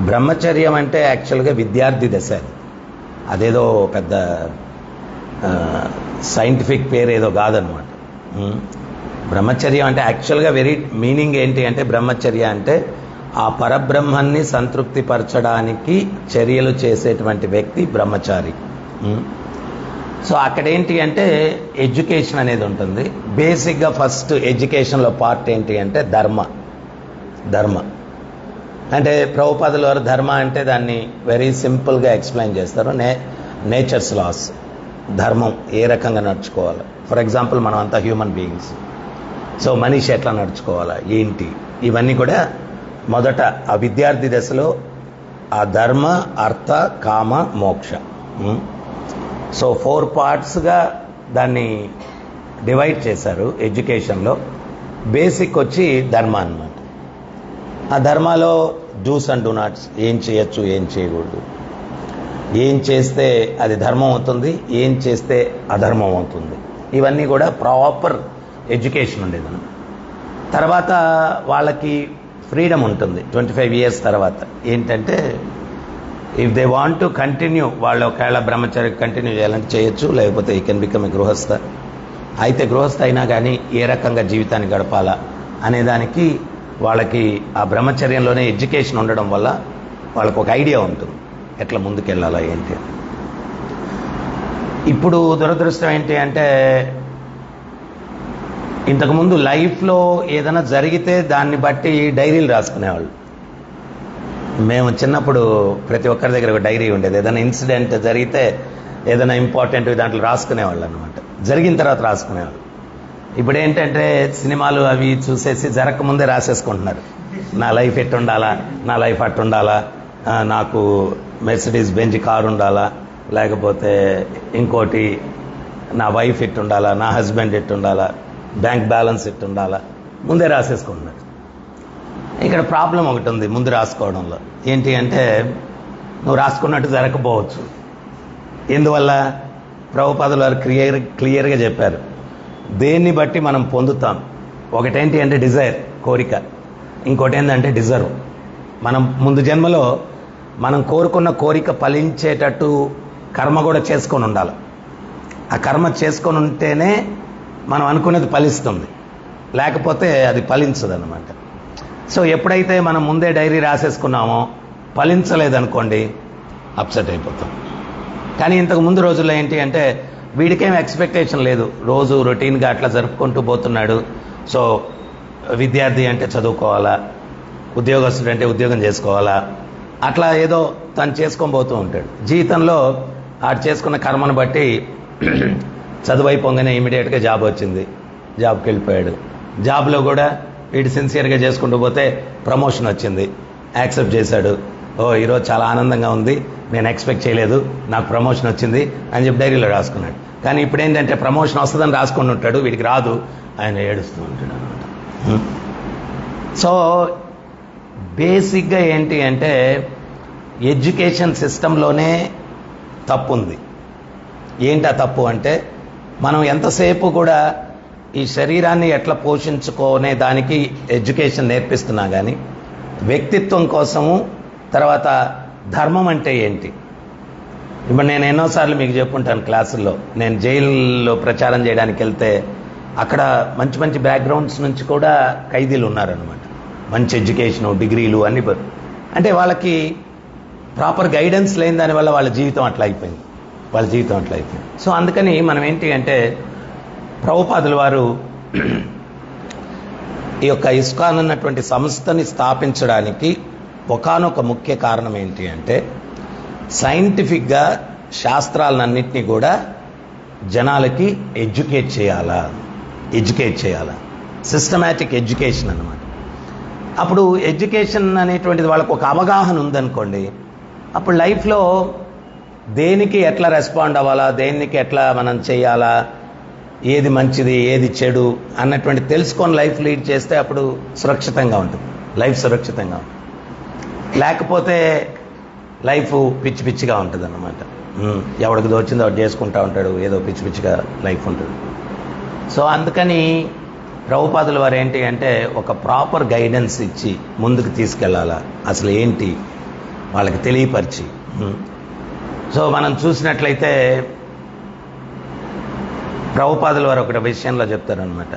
బ్రహ్మచర్యం అంటే యాక్చువల్గా విద్యార్థి దశ. అదేదో పెద్ద సైంటిఫిక్ పేరు ఏదో కాదనమాట. బ్రహ్మచర్యం అంటే యాక్చువల్గా వెరీ మీనింగ్ ఏంటి అంటే, బ్రహ్మచర్య అంటే ఆ పరబ్రహ్మాన్ని సంతృప్తిపరచడానికి చర్యలు చేసేటువంటి వ్యక్తి బ్రహ్మచారి. సో అక్కడేంటి అంటే ఎడ్యుకేషన్ అనేది ఉంటుంది. బేసిక్గా ఫస్ట్ ఎడ్యుకేషన్లో పార్ట్ ఏంటి అంటే ధర్మ అంటే ప్రభుపాదుల వారు ధర్మ అంటే దాన్ని వెరీ సింపుల్గా ఎక్స్ప్లెయిన్ చేస్తారు. నేచర్స్ లాస్, ధర్మం ఏ రకంగా నడుచుకోవాలి. ఫర్ ఎగ్జాంపుల్ మనం అంతా హ్యూమన్ బీయింగ్స్, సో మనిషి ఎట్లా నడుచుకోవాలా ఏంటి, ఇవన్నీ కూడా మొదట ఆ విద్యార్థి దశలో ఆ ధర్మ, అర్థ, కామ, మోక్ష, సో 4 పార్ట్స్గా దాన్ని డివైడ్ చేశారు ఎడ్యుకేషన్లో. బేసిక్ వచ్చి ధర్మ అన్నమాట. ఆ ధర్మాలో డూస్ అండ్ డూ నాట్స్, ఏం చేయొచ్చు ఏం చేయకూడదు, ఏం చేస్తే అది ధర్మం అవుతుంది, ఏం చేస్తే అధర్మం అవుతుంది, ఇవన్నీ కూడా ప్రాపర్ ఎడ్యుకేషన్ ఉండేది. తర్వాత వాళ్ళకి ఫ్రీడమ్ ఉంటుంది 25 ఇయర్స్ తర్వాత. ఏంటంటే if they want to continue, వాళ్ళు ఒకవేళ బ్రహ్మచర్య కంటిన్యూ చేయాలంటే చేయొచ్చు, లేకపోతే ఈ కెన్ బికమ్ ఏ గృహస్థ. అయితే గృహస్థ అయినా కానీ ఏ రకంగా జీవితాన్ని గడపాలా అనేదానికి వాళ్ళకి ఆ బ్రహ్మచర్యంలోనే ఎడ్యుకేషన్ ఉండడం వల్ల వాళ్ళకు ఒక ఐడియా ఉంటుంది ఎట్లా ముందుకెళ్ళాలా ఏంటి. ఇప్పుడు దురదృష్టం ఏంటి అంటే, ఇంతకుముందు లైఫ్లో ఏదైనా జరిగితే దాన్ని బట్టి డైరీలు రాసుకునేవాళ్ళు. మేము చిన్నప్పుడు ప్రతి ఒక్కరి దగ్గర ఒక డైరీ ఉండేది. ఏదైనా ఇన్సిడెంట్ జరిగితే ఏదైనా ఇంపార్టెంట్ దాంట్లో రాసుకునేవాళ్ళు అనమాట. జరిగిన తర్వాత రాసుకునేవాళ్ళు. ఇప్పుడు ఏంటంటే సినిమాలు అవి చూసేసి జరగకముందే రాసేసుకుంటున్నారు. నా లైఫ్ ఎట్టుండాలా, నా లైఫ్ అట్టుండాలా, నాకు మెర్సిడీస్ బెంజ్ కారు ఉండాలా, లేకపోతే ఇంకోటి నా వైఫ్ ఎట్టుండాలా, నా హస్బెండ్ ఎట్టుండాలా, బ్యాంక్ బ్యాలెన్స్ ఎట్టుండాలా, ముందే రాసేసుకుంటున్నారు. ఇక్కడ ప్రాబ్లం ఒకటి ఉంది ముందు రాసుకోవడంలో. ఏంటి అంటే నువ్వు రాసుకున్నట్టు జరగకపోవచ్చు. ఎందువల్ల? ప్రభుపాదుల వారు క్లియర్గా చెప్పారు, దేన్ని బట్టి మనం పొందుతాం. ఒకటేంటి అంటే డిజైర్, కోరిక. ఇంకోటి ఏంటంటే డిజర్వ్. మనం ముందు జన్మలో మనం కోరుకున్న కోరిక ఫలించేటట్టు కర్మ కూడా చేసుకొని ఉండాలి. ఆ కర్మ చేసుకొని ఉంటేనే మనం అనుకునేది ఫలిస్తుంది, లేకపోతే అది ఫలించదు అన్నమాట. సో ఎప్పుడైతే మనం ముందే డైరీ రాసేసుకున్నామో ఫలించలేదనుకోండి అప్సెట్ అయిపోతాం. కానీ ఇంతకు ముందు రోజుల్లో ఏంటి అంటే వీడికేం ఎక్స్పెక్టేషన్ లేదు, రోజు రొటీన్గా అట్లా జరుపుకుంటూ పోతున్నాడు. సో విద్యార్థి అంటే చదువుకోవాలా, ఉద్యోగస్తుడు అంటే ఉద్యోగం చేసుకోవాలా, అట్లా ఏదో తను చేసుకొని పోతూ ఉంటాడు. జీవితంలో ఆడు చేసుకున్న కర్మను బట్టి చదువు అయిపోగానే ఇమీడియట్గా జాబ్ వచ్చింది, జాబ్కి వెళ్ళిపోయాడు. జాబ్లో కూడా వీడు సిన్సియర్గా చేసుకుంటూ పోతే ప్రమోషన్ వచ్చింది, యాక్సెప్ట్ చేశాడు. ఈరోజు చాలా ఆనందంగా ఉంది, నేను ఎక్స్పెక్ట్ చేయలేదు, నాకు ప్రమోషన్ వచ్చింది అని చెప్పి డైరీలో రాసుకున్నాడు. కానీ ఇప్పుడు ఏంటంటే ప్రమోషన్ వస్తుందని రాసుకుని ఉంటాడు, వీడికి రాదు, ఆయన ఏడుస్తూ ఉంటాడు అనమాట. సో బేసిక్గా ఏంటి అంటే ఎడ్యుకేషన్ సిస్టంలోనే తప్పు ఉంది. ఏంటి ఆ తప్పు అంటే, మనం ఎంతసేపు కూడా ఈ శరీరాన్ని ఎట్లా పోషించుకునే దానికి ఎడ్యుకేషన్ నేర్పిస్తున్నా కానీ వ్యక్తిత్వం కోసము, తర్వాత ధర్మం అంటే ఏంటి. ఇప్పుడు నేను ఎన్నోసార్లు మీకు చెప్పుంటాను క్లాసుల్లో, నేను జైల్లో ప్రచారం చేయడానికి వెళ్తే అక్కడ మంచి మంచి బ్యాక్గ్రౌండ్స్ నుంచి కూడా ఖైదీలు ఉన్నారనమాట. మంచి ఎడ్యుకేషను, డిగ్రీలు అన్ని. అంటే వాళ్ళకి ప్రాపర్ గైడెన్స్ లేని దానివల్ల వాళ్ళ జీవితం అట్లా అయిపోయింది. సో అందుకని మనం ఏంటి అంటే ప్రభుపాదుల వారు ఈ యొక్క ఇస్కాన్ అన్నటువంటి సంస్థని స్థాపించడానికి ఒకానొక ముఖ్య కారణం ఏంటి అంటే, సైంటిఫిక్గా శాస్త్రాలన్నింటినీ కూడా జనాలకి ఎడ్యుకేట్ చేయాలా, సిస్టమాటిక్ ఎడ్యుకేషన్ అన్నమాట. అప్పుడు ఎడ్యుకేషన్ అనేటువంటిది వాళ్ళకు ఒక అవగాహన ఉందనుకోండి, అప్పుడు లైఫ్లో దేనికి ఎట్లా రెస్పాండ్ అవ్వాలా, దేనికి ఎట్లా మనం చేయాలా, ఏది మంచిది ఏది చెడు అన్నటువంటి తెలుసుకొని లైఫ్ లీడ్ చేస్తే అప్పుడు సురక్షితంగా ఉంటుంది, లైఫ్ సురక్షితంగా ఉంటుంది. లేకపోతే లైఫ్ పిచ్చి పిచ్చిగా ఉంటుంది అన్నమాట. ఎవడికి దోచిందో వాడు చేసుకుంటూ ఉంటాడు, ఏదో పిచ్చి పిచ్చిగా లైఫ్ ఉంటుంది. సో అందుకని ప్రభుపాదుల వారు ఏంటి అంటే ఒక ప్రాపర్ గైడెన్స్ ఇచ్చి ముందుకు తీసుకెళ్లాలా. అసలు ఏంటి వాళ్ళకి తెలియపరిచి. సో మనం చూసినట్లయితే ప్రభుపాదుల వారు ఒక విషయంలో చెప్తారనమాట.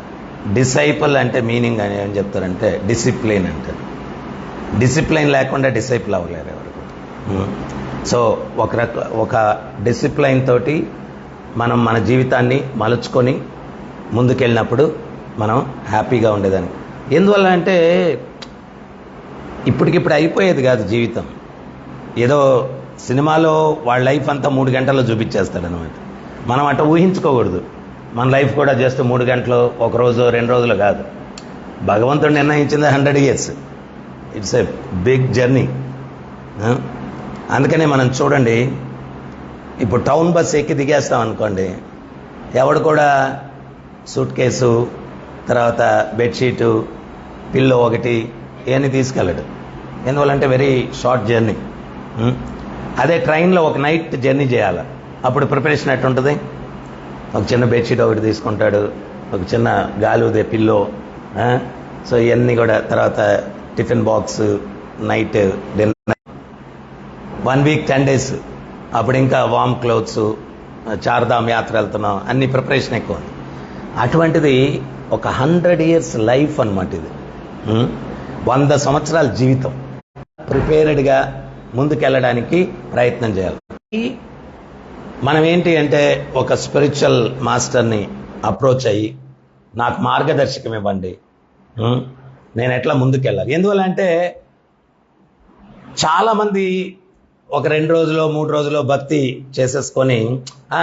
డిసైపుల్ అంటే మీనింగ్ అని ఏం చెప్తారంటే డిసిప్లిన్ అంటారు. డిసిప్లిన్ లేకుండా డిసైపుల్ అవ్వలేరు ఎవరు. సో ఒక డిసిప్లైన్ తోటి మనం మన జీవితాన్ని మలుచుకొని ముందుకెళ్ళినప్పుడు మనం హ్యాపీగా ఉండేదాన్ని. ఎందువల్ల అంటే ఇప్పటికిప్పుడు అయిపోయేది కాదు జీవితం. ఏదో సినిమాలో వాళ్ళ లైఫ్ అంతా 3 గంటల్లో చూపించేస్తాడనమాట. మనం అట్లా ఊహించుకోకూడదు. మన లైఫ్ కూడా జస్ట్ 3 గంటలు, 1 రోజు 2 రోజులు కాదు. భగవంతుడు నిర్ణయించింది 100 years. It's a big journey. అందుకనే మనం చూడండి, ఇప్పుడు టౌన్ బస్ ఎక్కి దిగేస్తాం అనుకోండి, ఎవడు కూడా సూట్ కేసు, తర్వాత బెడ్షీటు, పిల్లో ఒకటి ఇవన్నీ తీసుకెళ్ళడు. ఎందువల్లంటే వెరీ షార్ట్ జర్నీ. అదే ట్రైన్లో ఒక నైట్ జర్నీ చేయాలి, అప్పుడు ప్రిపరేషన్ ఎట్టుంటుంది. ఒక చిన్న బెడ్షీట్ ఒకటి తీసుకుంటాడు, ఒక చిన్న గాలుదే పిల్లో, సో ఇవన్నీ కూడా, తర్వాత tiffin box, night dinner, 1 week 10 days, అప్పుడు ఇంకా వామ్ క్లోత్స్, చార్ధామ్ యాత్ర వెళ్తున్నాం, అన్ని ప్రిపరేషన్ ఎక్కువ. అటువంటిది ఒక 100 years లైఫ్ అన్నమాట ఇది. 100 సంవత్సరాల జీవితం. ప్రిపేర్డ్గా ముందుకెళ్ళడానికి ప్రయత్నం చేయాలి. మనం ఏంటి అంటే ఒక స్పిరిచువల్ మాస్టర్ని అప్రోచ్ అయ్యి నాకు మార్గదర్శకం ఇవ్వండి, నేను ఎట్లా ముందుకెళ్ళాలి. ఎందువల్ల అంటే చాలామంది ఒక 2 రోజులో 3 రోజులో భక్తి చేసేసుకొని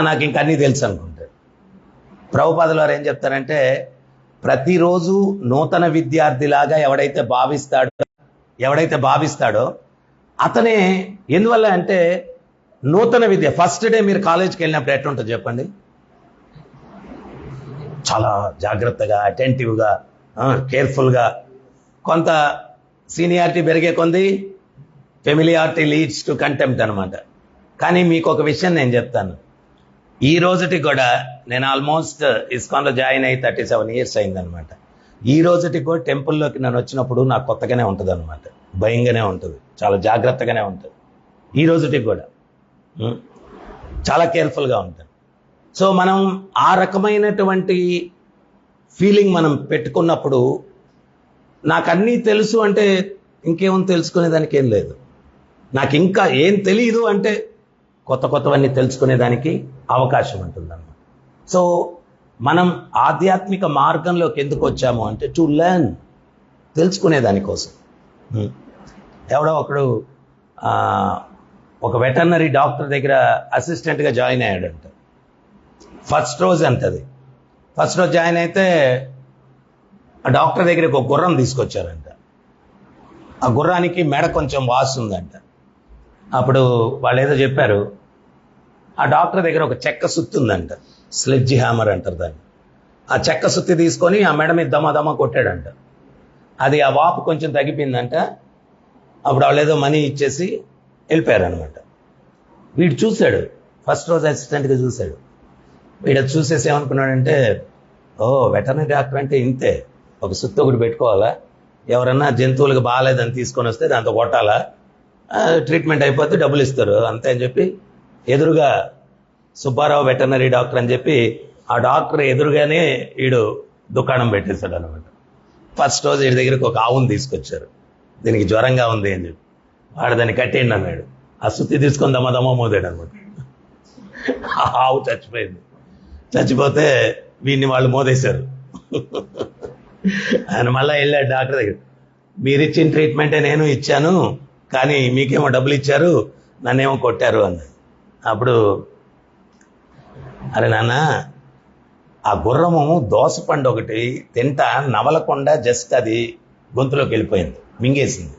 నాకు ఇంక అన్నీ తెలుసు అనుకుంటారు. ప్రభుపాదుల వారు ఏం చెప్తారంటే ప్రతిరోజు నూతన విద్యార్థిలాగా ఎవడైతే భావిస్తాడో అతనే. ఎందువల్ల అంటే నూతన విద్య, ఫస్ట్ డే మీరు కాలేజ్కి వెళ్ళినప్పుడు ఎట్లుంటుంది చెప్పండి, చాలా జాగ్రత్తగా, అటెంటివ్గా, కేర్ఫుల్గా. కొంత సీనియారిటీ పెరిగే కొంది ఫెమిలియారిటీ లీడ్స్ టు కంటెంప్ట్ అనమాట. కానీ మీకు ఒక విషయం నేను చెప్తాను, ఈ రోజుకి కూడా నేను ఆల్మోస్ట్ ఇస్కాన్లో జాయిన్ అయ్యి 37 years అయిందనమాట. ఈ రోజుకి కూడా టెంపుల్లోకి నేను వచ్చినప్పుడు నాకు కొత్తగానే ఉంటుంది అనమాట, భయంగానే ఉంటుంది, చాలా జాగ్రత్తగానే ఉంటుంది. ఈ రోజుకి కూడా చాలా కేర్ఫుల్గా ఉంటాను. సో మనం ఆ రకమైనటువంటి ఫీలింగ్ మనం పెట్టుకున్నప్పుడు నాకు అన్నీ తెలుసు అంటే ఇంకేమో తెలుసుకునేదానికి ఏం లేదు. నాకు ఇంకా ఏం తెలియదు అంటే కొత్తవన్నీ తెలుసుకునేదానికి అవకాశం ఉంటుందన్నమాట. సో మనం ఆధ్యాత్మిక మార్గంలోకి ఎందుకు వచ్చాము అంటే టు లెర్న్, తెలుసుకునే దానికోసం. ఎవడో ఒకడు ఒక వెటర్నరీ డాక్టర్ దగ్గర అసిస్టెంట్గా జాయిన్ అయ్యాడంట. ఫస్ట్ రోజు అంటది. ఫస్ట్ రోజు జాయిన్ అయితే ఆ డాక్టర్ దగ్గరికి ఒక గుర్రం తీసుకొచ్చారంట. ఆ గుర్రానికి మెడ కొంచెం వాస్తుందంట. అప్పుడు వాళ్ళు ఏదో చెప్పారు, ఆ డాక్టర్ దగ్గర ఒక చెక్క సుత్తి ఉందంట, స్లెడ్జ్ హ్యామర్ అంటారు దాన్ని. ఆ చెక్క సుత్తి తీసుకొని ఆ మెడ మీద దమా కొట్టాడంట. అది ఆ వాపు కొంచెం తగ్గిపోయిందంట. అప్పుడు వాళ్ళు ఏదో మనీ ఇచ్చేసి వెళ్ళిపోయారనమాట. వీడు చూశాడు, ఫస్ట్ రోజు అసిస్టెంట్గా చూశాడు. వీడు చూసేసి ఏమనుకున్నాడంటే, వెటర్నరీ డాక్టర్ అంటే ఇంతే, ఒక సుత్తి ఒకటి పెట్టుకోవాలా, ఎవరన్నా జంతువులకు బాగాలేదని తీసుకొని వస్తే దాంతో కొట్టాలా, ట్రీట్మెంట్ అయిపోతే డబ్బులు ఇస్తారు అంతే అని చెప్పి ఎదురుగా సుబ్బారావు వెటర్నరీ డాక్టర్ అని చెప్పి ఆ డాక్టర్ ఎదురుగానే వీడు దుకాణం పెట్టేశాడు అనమాట. ఫస్ట్ రోజు వీడి దగ్గరికి ఒక ఆవును తీసుకొచ్చారు, దీనికి జ్వరంగా ఉంది అని చెప్పి. వాడు దాన్ని కట్టేయండి అన్నాడు. ఆ సుత్తి తీసుకొని దమ్మ మోదాడు అనమాట. ఆ ఆవు చచ్చిపోయింది. చచ్చిపోతే వీడిని వాళ్ళు మోదేశారు. ఆయన మళ్ళీ వెళ్ళాడు డాక్టర్ దగ్గర, మీరు ఇచ్చిన ట్రీట్మెంటే నేను ఇచ్చాను, కానీ మీకేమో డబ్బులు ఇచ్చారు, నన్నేమో కొట్టారు అన్నాడు. అప్పుడు అరే నాన్న, ఆ గుర్రము దోసపండు ఒకటి తింటా నవలకుండా జస్ట్ అది గొంతులోకి వెళ్ళిపోయింది, మింగేసింది.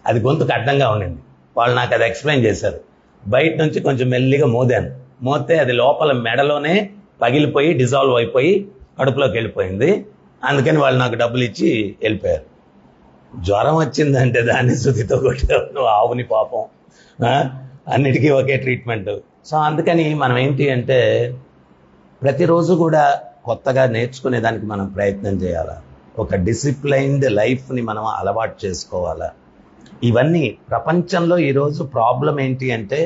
అది గొంతుకు అడ్డంగా ఉండింది. వాళ్ళు నాకు అది ఎక్స్ప్లెయిన్ చేశారు. బయట నుంచి కొంచెం మెల్లిగా మోదాను, మోతే అది లోపల మెడలోనే పగిలిపోయి డిజాల్వ్ అయిపోయి కడుపులోకి వెళ్ళిపోయింది. అందుకని వాళ్ళు నాకు డబ్బులు ఇచ్చి వెళ్ళిపోయారు. జ్వరం వచ్చిందంటే దాన్ని శుద్ధితో కొట్టావు ఆవుని, పాపం. అన్నిటికీ ఒకే ట్రీట్మెంట్. సో అందుకని మనం ఏంటి అంటే ప్రతిరోజు కూడా కొత్తగా నేర్చుకునే దానికి మనం ప్రయత్నం చేయాలా. ఒక డిసిప్లైన్డ్ లైఫ్ని మనం అలవాటు చేసుకోవాలా. ఇవన్నీ ప్రపంచంలో ఈరోజు ప్రాబ్లం ఏంటి అంటే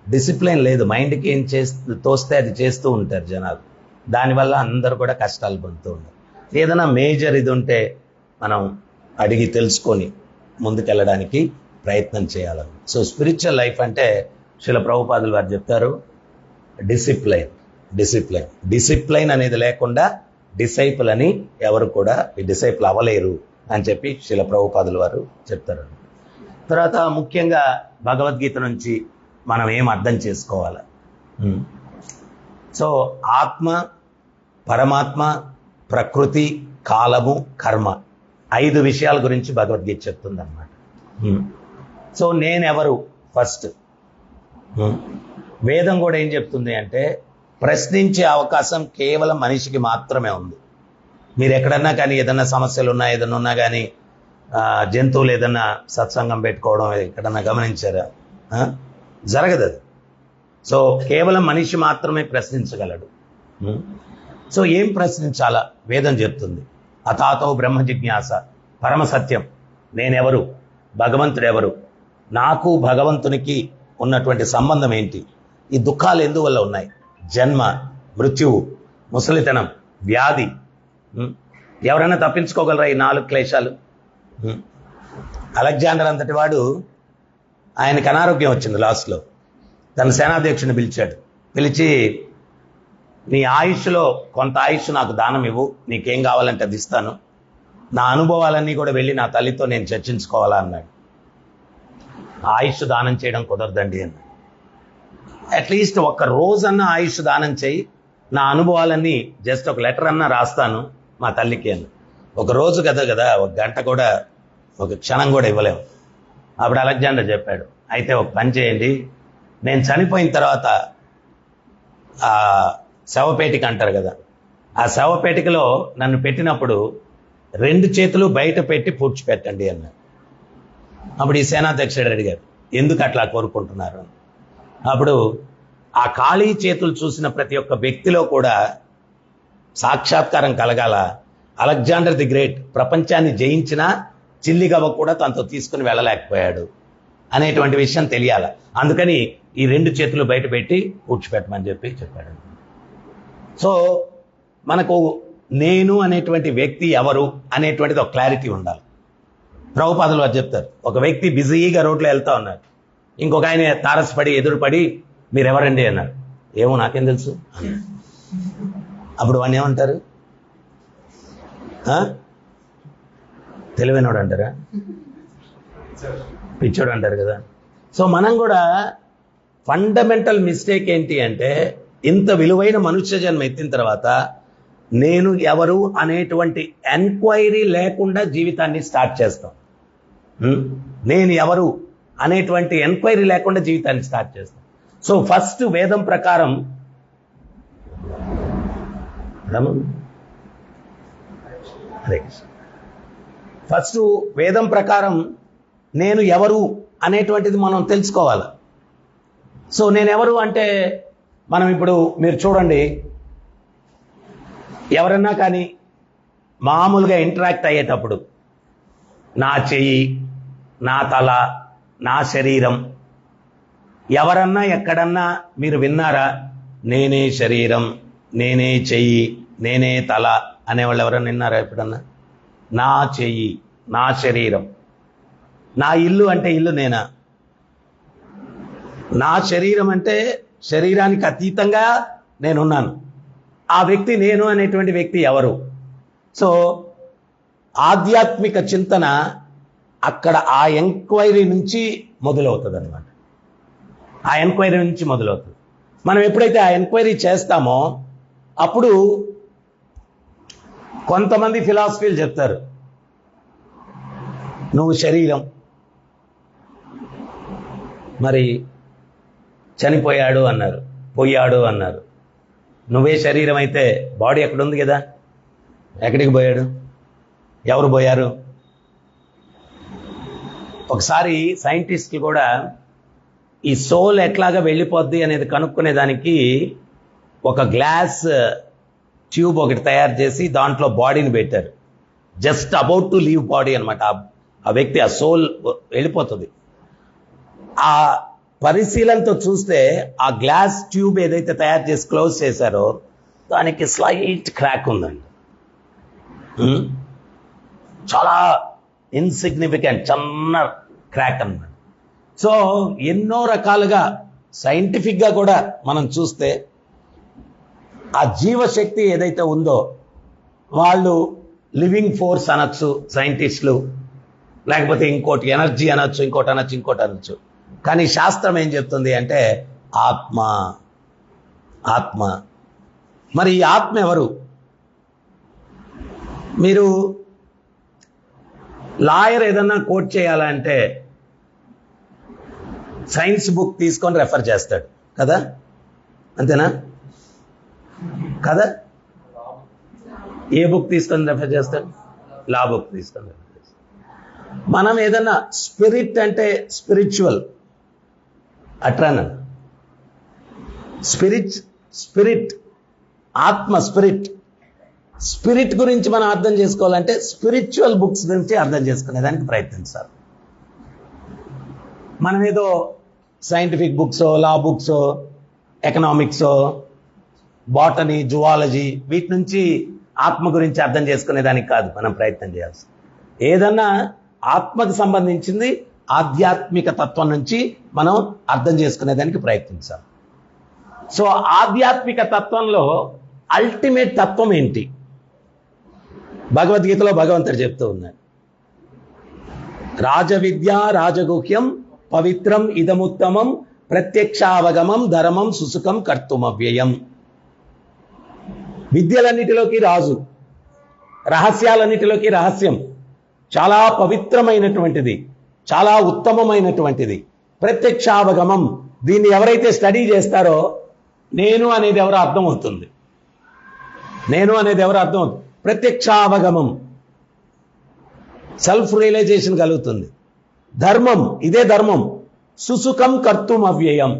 డిసిప్లిన్ లేదు. మైండ్కి ఏం తోస్తే అది చేస్తూ ఉంటారు జనాలు. దానివల్ల అందరూ కూడా కష్టాలు పొందుతూ ఉంటారు. ఏదైనా మేజర్ ఇది ఉంటే మనం అడిగి తెలుసుకొని ముందుకెళ్ళడానికి ప్రయత్నం చేయాలి. సో స్పిరిచువల్ లైఫ్ అంటే శ్రీల ప్రభుపాదులు వారు చెప్తారు, డిసిప్లైన్ అనేది లేకుండా డిసైపుల్ అని ఎవరు కూడా ఈ డిసైపుల్ అవ్వలేరు అని చెప్పి శ్రీల ప్రభుపాదులు వారు చెప్తారు. తర్వాత ముఖ్యంగా భగవద్గీత నుంచి మనం ఏం అర్థం చేసుకోవాలి? సో ఆత్మ, పరమాత్మ, ప్రకృతి, కాలము, కర్మ, 5 విషయాల గురించి భగవద్గీత చెప్తుంది అన్నమాట. సో నేనెవరు ఫస్ట్. వేదం కూడా ఏం చెప్తుంది అంటే ప్రశ్నించే అవకాశం కేవలం మనిషికి మాత్రమే ఉంది. మీరు ఎక్కడన్నా కానీ ఏదన్నా సమస్యలు ఉన్నా, ఏదన్నా ఉన్నా కానీ జంతువులు ఏదన్నా సత్సంగం పెట్టుకోవడం ఎక్కడన్నా గమనించారా? జరగదు అది. సో కేవలం మనిషి మాత్రమే ప్రశ్నించగలడు. సో ఏం ప్రశ్నించాలా? వేదం చెప్తుంది, అథాతో బ్రహ్మ జిజ్ఞాస, పరమ సత్యం, నేనెవరు, భగవంతుడెవరు, నాకు భగవంతునికి ఉన్నటువంటి సంబంధం ఏంటి, ఈ దుఃఖాలు ఎందువల్ల ఉన్నాయి, జన్మ, మృత్యువు, ముసలితనం, వ్యాధి, ఎవరైనా తప్పించుకోగలరా ఈ 4 క్లేశాలు? అలెగ్జాండర్ అంతటి వాడు, ఆయనకు అనారోగ్యం వచ్చింది. లాస్ట్లో తన సేనాధ్యక్షుని పిలిచి నీ ఆయుష్లో కొంత ఆయుష్ నాకు దానం ఇవ్వు, నీకేం కావాలంటే అది ఇస్తాను, నా అనుభవాలన్నీ కూడా వెళ్ళి నా తల్లితో నేను చర్చించుకోవాలా అన్నాడు. ఆయుష్ దానం చేయడం కుదరదండి అన్నాడు. అట్లీస్ట్ 1 రోజన్నా ఆయుష్ దానం చేయి, నా అనుభవాలన్నీ జస్ట్ ఒక లెటర్ అన్నా రాస్తాను మా తల్లికి అని. 1 రోజు కదా 1 గంట కూడా, 1 క్షణం కూడా ఇవ్వలేము. అప్పుడు అలెగ్జాండర్ చెప్పాడు, అయితే ఒక పని చేయండి, నేను చనిపోయిన తర్వాత ఆ శవపేటిక అంటారు కదా, ఆ శవపేటికలో నన్ను పెట్టినప్పుడు 2 చేతులు బయట పెట్టి పూడ్చిపెట్టండి అన్నాడు. అప్పుడు ఈ సేనాధ్యక్షుడు అడిగారు, ఎందుకు అట్లా కోరుకుంటున్నారు? అప్పుడు ఆ ఖాళీ చేతులు చూసిన ప్రతి ఒక్క వ్యక్తిలో కూడా సాక్షాత్కారం కలగాల. అలెగ్జాండర్ ది గ్రేట్ ప్రపంచాన్ని జయించిన చిల్లిగవ్వ కూడా తనతో తీసుకుని వెళ్ళలేకపోయాడు అనేటువంటి విషయం తెలియాల. అందుకని ఈ 2 చేతులు బయట పెట్టి పూడ్చిపెట్టమని చెప్పాడు. సో మనకు నేను అనేటువంటి వ్యక్తి ఎవరు అనేటువంటిది ఒక క్లారిటీ ఉండాలి. ప్రభుపాదులు వారు చెప్తారు, ఒక వ్యక్తి బిజీగా రోడ్లో వెళ్తా ఉన్నారు, ఇంకొక ఆయన తారసపడి ఎదురుపడి మీరెవరండి అన్నారు. ఏమో నాకేం తెలుసు అన్నాడు. అప్పుడు వాడిని ఏమంటారు? తెలివైనోడు అంటారా, పిచ్చోడు అంటారు కదా. సో మనం కూడా ఫండమెంటల్ మిస్టేక్ ఏంటి అంటే, ఇంత విలువైన మనుష్య జన్మ ఎత్తిన తర్వాత నేను ఎవరు అనేటువంటి ఎంక్వైరీ లేకుండా జీవితాన్ని స్టార్ట్ చేస్తాం. నేను ఎవరు అనేటువంటి ఎంక్వైరీ లేకుండా జీవితాన్ని స్టార్ట్ చేస్తాం. సో ఫస్ట్ వేదం ప్రకారం నేను ఎవరు అనేటువంటిది మనం తెలుసుకోవాలి. సో నేను ఎవరు అంటే, మనం ఇప్పుడు మీరు చూడండి, ఎవరన్నా కానీ మామూలుగా ఇంటరాక్ట్ అయ్యేటప్పుడు నా చెయ్యి, నా తల, నా శరీరం, ఎవరన్నా ఎక్కడన్నా మీరు విన్నారా? నేనే శరీరం, నేనే చెయ్యి, నేనే తల అనేవాళ్ళు ఎవరన్నా విన్నారా ఎప్పుడన్నా? నా చెయ్యి, నా శరీరం, నా ఇల్లు అంటే ఇల్లు నేనా? నా శరీరం అంటే శరీరానికి అతీతంగా నేనున్నాను. ఆ వ్యక్తి నేను అనేటువంటి వ్యక్తి ఎవరు? సో ఆధ్యాత్మిక చింతన అక్కడ ఆ ఎంక్వైరీ నుంచి మొదలవుతుంది అన్నమాట. ఆ ఎంక్వైరీ నుంచి మొదలవుతుంది. మనం ఎప్పుడైతే ఆ ఎంక్వైరీ చేస్తామో అప్పుడు కొంతమంది ఫిలాసఫీలు చెప్తారు, నువ్వు శరీరం, మరి చనిపోయాడు అన్నారు, పోయాడు అన్నారు. నువ్వే శరీరం అయితే బాడీ ఎక్కడ ఉంది కదా, ఎక్కడికి పోయాడు, ఎవరు పోయారు? ఒకసారి సైంటిస్టులు కూడా ఈ సోల్ ఎట్లాగా వెళ్ళిపోద్ది అనేది కనుక్కునేదానికి ఒక గ్లాస్ ట్యూబ్ ఒకటి తయారు చేసి దాంట్లో బాడీని పెట్టారు. Just about to leave body అనమాట. ఆ వ్యక్తి, ఆ సోల్ వెళ్ళిపోతుంది. ఆ పరిశీలనతో చూస్తే ఆ గ్లాస్ ట్యూబ్ ఏదైతే తయారు చేసి క్లోజ్ చేశారో దానికి స్లైట్ క్రాక్ ఉందండి. చాలా ఇన్సిగ్నిఫికెంట్ చిన్న క్రాక్ అన్నమాట. సో ఎన్నో రకాలుగా సైంటిఫిక్గా కూడా మనం చూస్తే ఆ జీవశక్తి ఏదైతే ఉందో వాళ్ళు లివింగ్ ఫోర్స్ అనొచ్చు సైంటిస్టులు, లేకపోతే ఇంకోటి ఎనర్జీ అనొచ్చు, ఇంకోటి అనొచ్చు. కానీ శాస్త్రం ఏం చెప్తుంది అంటే ఆత్మ. ఆత్మ. మరి ఈ ఆత్మ ఎవరు? మీరు లాయర్ ఏదన్నా కోట్ చేయాలంటే సైన్స్ బుక్ తీసుకొని రెఫర్ చేస్తాడు కదా, అంతేనా కదా? ఏ బుక్ తీసుకొని రెఫర్ చేస్తాడు? లా బుక్ తీసుకొని రెఫర్ చేస్తాడు. మనం ఏదన్నా స్పిరిట్ అంటే స్పిరిచువల్ అట్రాన స్పిరిట్ ఆత్మ స్పిరిట్ గురించి మనం అర్థం చేసుకోవాలంటే స్పిరిచువల్ బుక్స్ గురించి అర్థం చేసుకునేదానికి ప్రయత్నించాలి. మనం ఏదో సైంటిఫిక్ బుక్సో, లా బుక్సో, ఎకనామిక్సో, బాటనీ, జువాలజీ వీటి నుంచి ఆత్మ గురించి అర్థం చేసుకునేదానికి కాదు మనం ప్రయత్నం చేయాల్సి. ఏదన్నా ఆత్మకు సంబంధించింది ఆధ్యాత్మిక తత్వం నుంచి మనం అర్థం చేసుకునేదానికి ప్రయత్నించాలి. సో ఆధ్యాత్మిక తత్వంలో అల్టిమేట్ తత్వం ఏంటి? భగవద్గీతలో భగవంతుడు చెప్తూ ఉన్నాడు, రాజవిద్య రాజగుహ్యం పవిత్రం ఇదముత్తమం ప్రత్యక్షావగమం ధర్మం సుసుఖం కర్తుమవ్యయం. విద్యలన్నిటిలోకి రాజు, రహస్యాలన్నిటిలోకి రహస్యం, చాలా పవిత్రమైనటువంటిది, చాలా ఉత్తమమైనటువంటిది. ప్రత్యక్షావగమం, దీన్ని ఎవరైతే స్టడీ చేస్తారో నేను అనేది ఎవరో అర్థమవుతుంది. ప్రత్యక్షావగమం, సెల్ఫ్ రియలైజేషన్ కలుగుతుంది. ధర్మం, ఇదే ధర్మం. సుసుఖం కర్తుం అవ్యయం,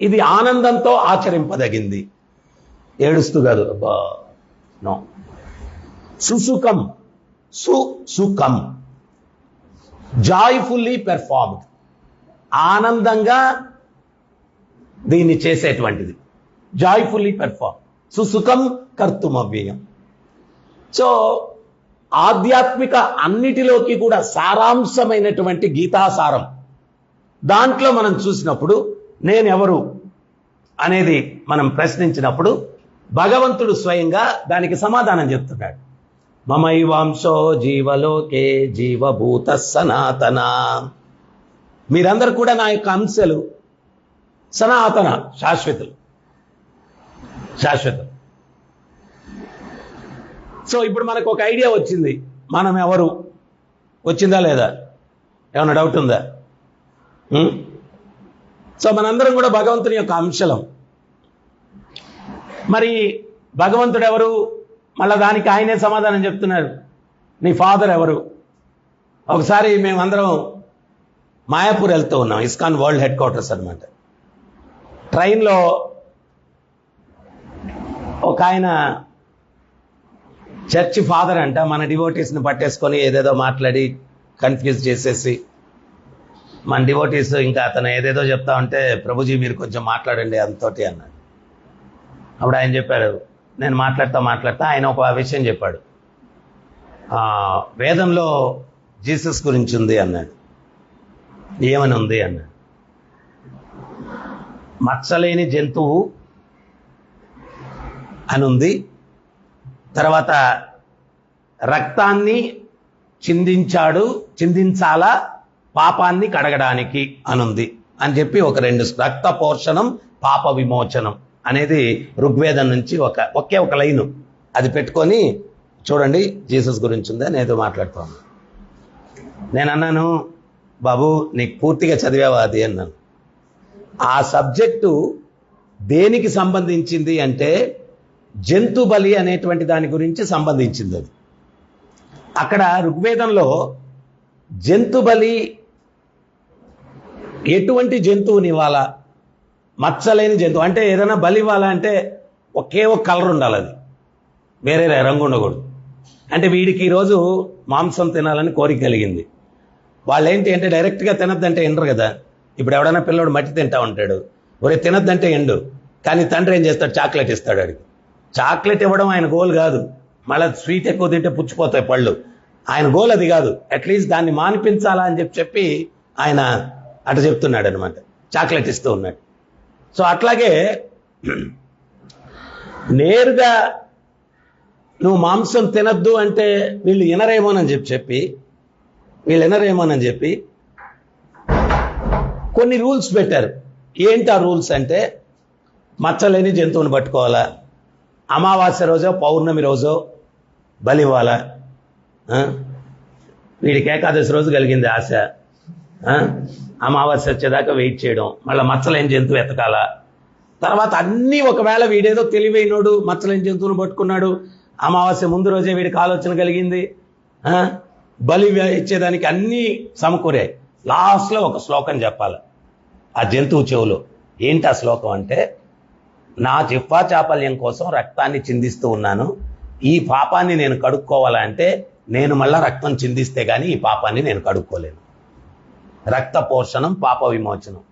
ఇది ఆనందంతో ఆచరింపదగింది. ఏడుస్తూ కాదు, అబ్బా నో. సుసుఖం, సుఖం, జాయ్ఫుల్లీ పెర్ఫార్మ్డ్, ఆనందంగా దీన్ని చేసేటువంటిది. జాయ్ఫుల్లీ పెర్ఫార్మ్, సుసుఖం కర్తుం అవ్యయం. సో ఆధ్యాత్మిక అన్నిటిలోకి కూడా సారాంశమైనటువంటి గీతాసారం. దాంట్లో మనం చూసినప్పుడు నేనెవరు అనేది మనం ప్రశ్నించినప్పుడు భగవంతుడు స్వయంగా దానికి సమాధానం చెప్తున్నాడు. మమైవాంశో జీవలోకే జీవభూత సనాతన. మీరందరూ కూడా నా యొక్క అంశలు, సనాతన, శాశ్వతులు. సో ఇప్పుడు మనకు ఒక ఐడియా వచ్చింది, మనం ఎవరు. వచ్చిందా లేదా? ఏమైనా డౌట్ ఉందా? సో మనందరం కూడా భగవంతుని యొక్క అంశలం. మరి భగవంతుడు ఎవరు? మళ్ళా దానికి ఆయనే సమాధానం చెప్తున్నారు. నీ ఫాదర్ ఎవరు? ఒకసారి మేమందరం మాయాపూర్ వెళ్తూ ఉన్నాం, ఇస్కాన్ వరల్డ్ హెడ్ క్వార్టర్స్ అనమాట. ట్రైన్లో ఒక ఆయన చర్చి ఫాదర్ అంట, మన డివోటీస్ని పట్టేసుకొని ఏదేదో మాట్లాడి కన్ఫ్యూజ్ చేసేసి, మన డివోటీస్ ఇంకా అతను ఏదేదో చెప్తా ఉంటే, ప్రభుజీ మీరు కొంచెం మాట్లాడండి అంతోటి అన్నాడు. అప్పుడు ఆయన చెప్పారు, నేను మాట్లాడతా. ఆయన ఒక విషయం చెప్పాడు, వేదంలో జీసస్ గురించి ఉంది అన్నాడు. ఏమని ఉంది అన్నాడు. మచ్చలేని జంతువు అని ఉంది, తర్వాత రక్తాన్ని చిందించాలా పాపాన్ని కడగడానికి అనుంది అని చెప్పి ఒక 2 రక్త పోర్షణం పాప విమోచనం అనేది ఋగ్వేదం నుంచి ఒకే ఒక లైను అది పెట్టుకొని చూడండి జీసస్ గురించి ఉందా నేదో మాట్లాడుతాను. నేను అన్నాను, బాబు నీకు పూర్తిగా చదివావా అది అన్నాను. ఆ సబ్జెక్టు దేనికి సంబంధించింది అంటే జంతు బలి అనేటువంటి దాని గురించి సంబంధించింది. అది అక్కడ ఋగ్వేదంలో జంతు బలి, ఎటువంటి జంతువుని ఇవ్వాలా, మచ్చలేని జంతువు అంటే ఏదైనా బలి ఇవ్వాలా అంటే ఒకే ఒక కలర్ ఉండాలి, అది వేరే రంగు ఉండకూడదు. అంటే వీడికి ఈరోజు మాంసం తినాలని కోరిక కలిగింది, వాళ్ళు ఏంటి అంటే డైరెక్ట్గా తినద్దంటే ఎండరు కదా. ఇప్పుడు ఎవడైనా పిల్లడు మట్టి తింటా ఉంటాడు, ఒరే తినద్దంటే ఎండు, కానీ తండ్రి ఏం చేస్తాడు, చాక్లెట్ ఇస్తాడు అడిగి. చాక్లెట్ ఇవ్వడం ఆయన గోల్ కాదు, మళ్ళీ స్వీట్ ఎక్కువ తింటే పుచ్చిపోతాయి పళ్ళు, ఆయన గోల్ అది కాదు. అట్లీస్ట్ దాన్ని మానిపించాలా అని చెప్పి ఆయన అట చెప్తున్నాడు అనమాట, చాక్లెట్ ఇస్తూ ఉన్నాడు. సో అట్లాగే నేరుగా నువ్వు మాంసం తినద్దు అంటే వీళ్ళు వినరేమోనని చెప్పి కొన్ని రూల్స్ పెట్టారు. ఏంటి ఆ రూల్స్ అంటే, మచ్చలేని జంతువుని పట్టుకోవాలా, అమావాస్య రోజో పౌర్ణమి రోజో బలి ఇవ్వాలా, వీడికి ఏకాదశి రోజు కలిగింది ఆశ, అమావాస్య వచ్చేదాకా వెయిట్ చేయడం, మళ్ళీ మచ్చలేని జంతువు ఎతకాలా. తర్వాత అన్నీ ఒకవేళ వీడేదో తెలివైనోడు మచ్చలేని జంతువుని పట్టుకున్నాడు, అమావాస్య ముందు రోజే వీడికి ఆలోచన కలిగింది, బలి ఇచ్చేదానికి అన్నీ సమకూరాయి. లాస్ట్లో ఒక శ్లోకం చెప్పాలి ఆ జంతువు చెవులో. ఏంటి ఆ శ్లోకం అంటే, నా జిహ్వా చాపల్యం కోసం రక్తాన్ని చిందిస్తూ ఉన్నాను, ఈ పాపాన్ని నేను కడుక్కోవాలంటే నేను మళ్ళా రక్తం చిందిస్తే కానీ ఈ పాపాన్ని నేను కడుక్కోలేను. రక్త పోషణం పాప విమోచనం.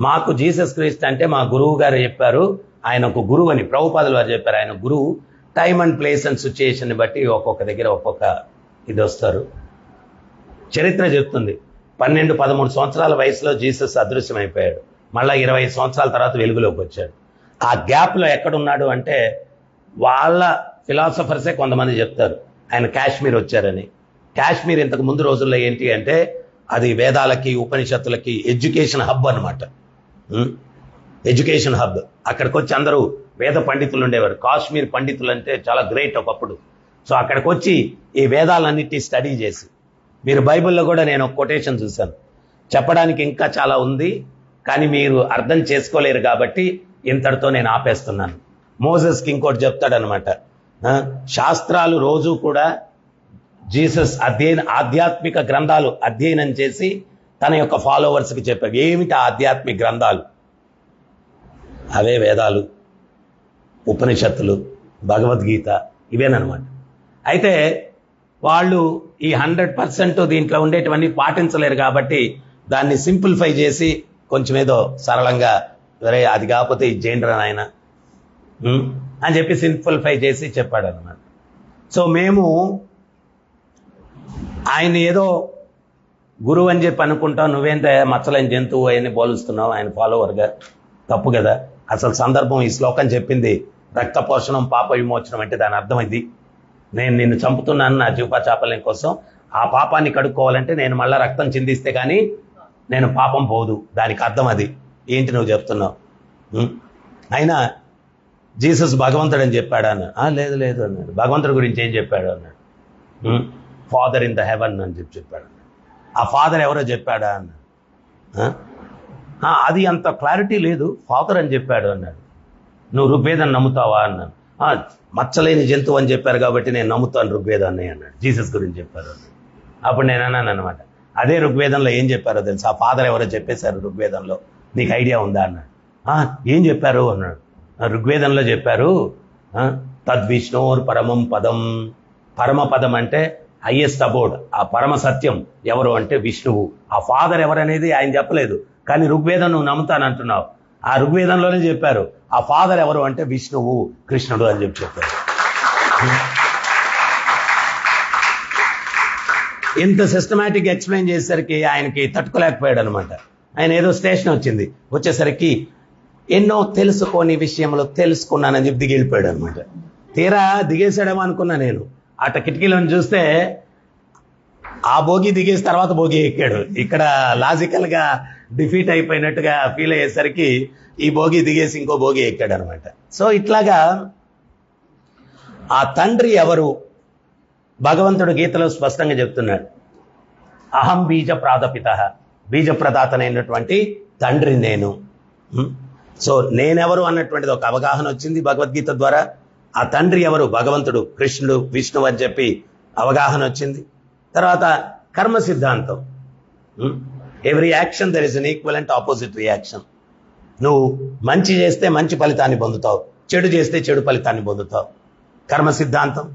మాకు జీసస్ క్రీస్తు అంటే మా గురువు గారు చెప్పారు, ఆయన ఒక గురువు అని ప్రభుపాదులు వారు చెప్పారు. ఆయన గురువు time and place and situation బట్టి ఒక్కొక్క దగ్గర ఒక్కొక్క ఇది వస్తారు. చరిత్ర చెప్తుంది, 12-13 సంవత్సరాల వయసులో జీసస్ అదృశ్యమైపోయాడు, మళ్ళీ 20 సంవత్సరాల తర్వాత వెలుగులోకి వచ్చాడు. ఆ గ్యాప్లో ఎక్కడున్నాడు అంటే, వాళ్ళ ఫిలాసఫర్సే కొంతమంది చెప్తారు ఆయన కాశ్మీర్ వచ్చారని. కాశ్మీర్ ఇంతకు ముందు రోజుల్లో ఏంటి అంటే, అది వేదాలకి ఉపనిషత్తులకి ఎడ్యుకేషన్ హబ్ అనమాట. Education hub. అక్కడికి వచ్చి అందరూ వేద పండితులు ఉండేవారు. కాశ్మీర్ పండితులు అంటే చాలా గ్రేట్ ఒకప్పుడు. సో అక్కడికి వచ్చి ఈ వేదాలన్నిటి స్టడీ చేసి, మీరు బైబిల్లో కూడా నేను ఒక కొటేషన్ చూశాను, చెప్పడానికి ఇంకా చాలా ఉంది కానీ మీరు అర్థం చేసుకోలేరు కాబట్టి ఇంతటితో నేను ఆపేస్తున్నాను. మోసెస్కి ఇంకోటి చెప్తాడనమాట, శాస్త్రాలు రోజు కూడా జీసస్ ఆధ్యాత్మిక గ్రంథాలు అధ్యయనం చేసి తన యొక్క ఫాలోవర్స్కి చెప్పారు. ఏమిటి ఆధ్యాత్మిక గ్రంథాలు? అవే వేదాలు, ఉపనిషత్తులు, భగవద్గీత, ఇవేనమాట. అయితే వాళ్ళు ఈ 100% దీంట్లో ఉండేటివన్నీ పాటించలేరు కాబట్టి దాన్ని సింప్లిఫై చేసి కొంచెం ఏదో సరళంగా, సరే అది కాకపోతే ఇది చేయండి ఆయన అని చెప్పి సింప్లిఫై చేసి చెప్పాడు అనమాట. సో మేము ఆయన ఏదో గురువు అని చెప్పి అనుకుంటాం, నువ్వేంత మచ్చలేని జంతువు అని పోలుస్తున్నావు ఆయన ఫాలోవర్గా, తప్పు కదా. అసలు సందర్భం ఈ శ్లోకం చెప్పింది రక్త పోషణం పాప విమోచనం అంటే దాని అర్థం ఇది. నేను నిన్ను చంపుతున్నాను నా జిహ్వా చాపల్యం కోసం, ఆ పాపాన్ని కడుక్కోవాలంటే నేను మళ్ళీ రక్తం చిందిస్తే కానీ నేను పాపం పోదు, దానికి అర్థం అది. ఏంటి నువ్వు చెప్తున్నావు? అయినా జీసస్ భగవంతుడు అని చెప్పాడా అన్నాడు. లేదు లేదు అన్నాడు. భగవంతుడి గురించి ఏం చెప్పాడు అన్నాడు. ఫాదర్ ఇన్ ద హెవెన్ అని చెప్పాడు. ఆ ఫాదర్ ఎవరో చెప్పాడా అన్నాడు. అది అంత క్లారిటీ లేదు, ఫాదర్ అని చెప్పాడు అన్నాడు. నువ్వు ఋగ్వేదాన్ని నమ్ముతావా అన్నాను. మచ్చలేని జంతువు అని చెప్పారు కాబట్టి నేను నమ్ముతాను ఋగ్వేదాన్ని అన్నాడు. జీసస్ గురించి చెప్పారు అన్నాడు. అప్పుడు నేను అన్నాను అనమాట, అదే ఋగ్వేదంలో ఏం చెప్పారో తెలుసు, ఆ ఫాదర్ ఎవరో చెప్పేశారు ఋగ్వేదంలో, నీకు ఐడియా ఉందా అన్నాడు. ఏం చెప్పారు అన్నాడు. ఋగ్వేదంలో చెప్పారు, తద్విష్ణోర్ పరమం పదం. పరమ పదం అంటే హైయెస్ట్ అబోర్డ్, ఆ పరమ సత్యం ఎవరు అంటే విష్ణువు. ఆ ఫాదర్ ఎవరనేది ఆయన చెప్పలేదు, కానీ ఋగ్వేదం నువ్వు నమ్ముతానంటున్నావు, ఆ ఋగ్వేదంలోనే చెప్పారు ఆ ఫాదర్ ఎవరు అంటే విష్ణువు, కృష్ణుడు అని చెప్పారు. ఇంత సిస్టమేటిక్ ఎక్స్ప్లెయిన్ చేసేసరికి ఆయనకి తట్టుకోలేకపోయాడు అనమాట. ఆయన ఏదో స్టేషన్ వచ్చింది, వచ్చేసరికి ఎన్నో తెలుసుకోని విషయంలో తెలుసుకున్నానని చెప్పి దిగిపోయాడు అనమాట. తీరా దిగేసాడేమో అనుకున్నా నేను. అట కిటికీలను చూస్తే ఆ భోగి దిగేసి తర్వాత భోగి ఎక్కాడు. ఇక్కడ లాజికల్గా డిఫీట్ అయిపోయినట్టుగా ఫీల్ అయ్యేసరికి ఈ భోగి దిగేసి ఇంకో భోగి ఎక్కాడు అనమాట. సో ఇట్లాగా ఆ తండ్రి ఎవరు? భగవంతుడు గీతలో స్పష్టంగా చెప్తున్నాడు, అహం బీజ ప్రాదపిత, బీజ ప్రదాతనైనటువంటి తండ్రి నేను. సో నేనెవరు అన్నటువంటిది ఒక అవగాహన వచ్చింది భగవద్గీత ద్వారా. ఆ తండ్రి ఎవరు? భగవంతుడు, కృష్ణుడు, విష్ణువు అని చెప్పి అవగాహన వచ్చింది. తర్వాత కర్మ సిద్ధాంతం, every action there is an equivalent opposite reaction. నువ్వు మంచి చేస్తే మంచి ఫలితాన్ని పొందుతావు, చెడు చేస్తే చెడు ఫలితాన్ని పొందుతావు, కర్మ సిద్ధాంతం.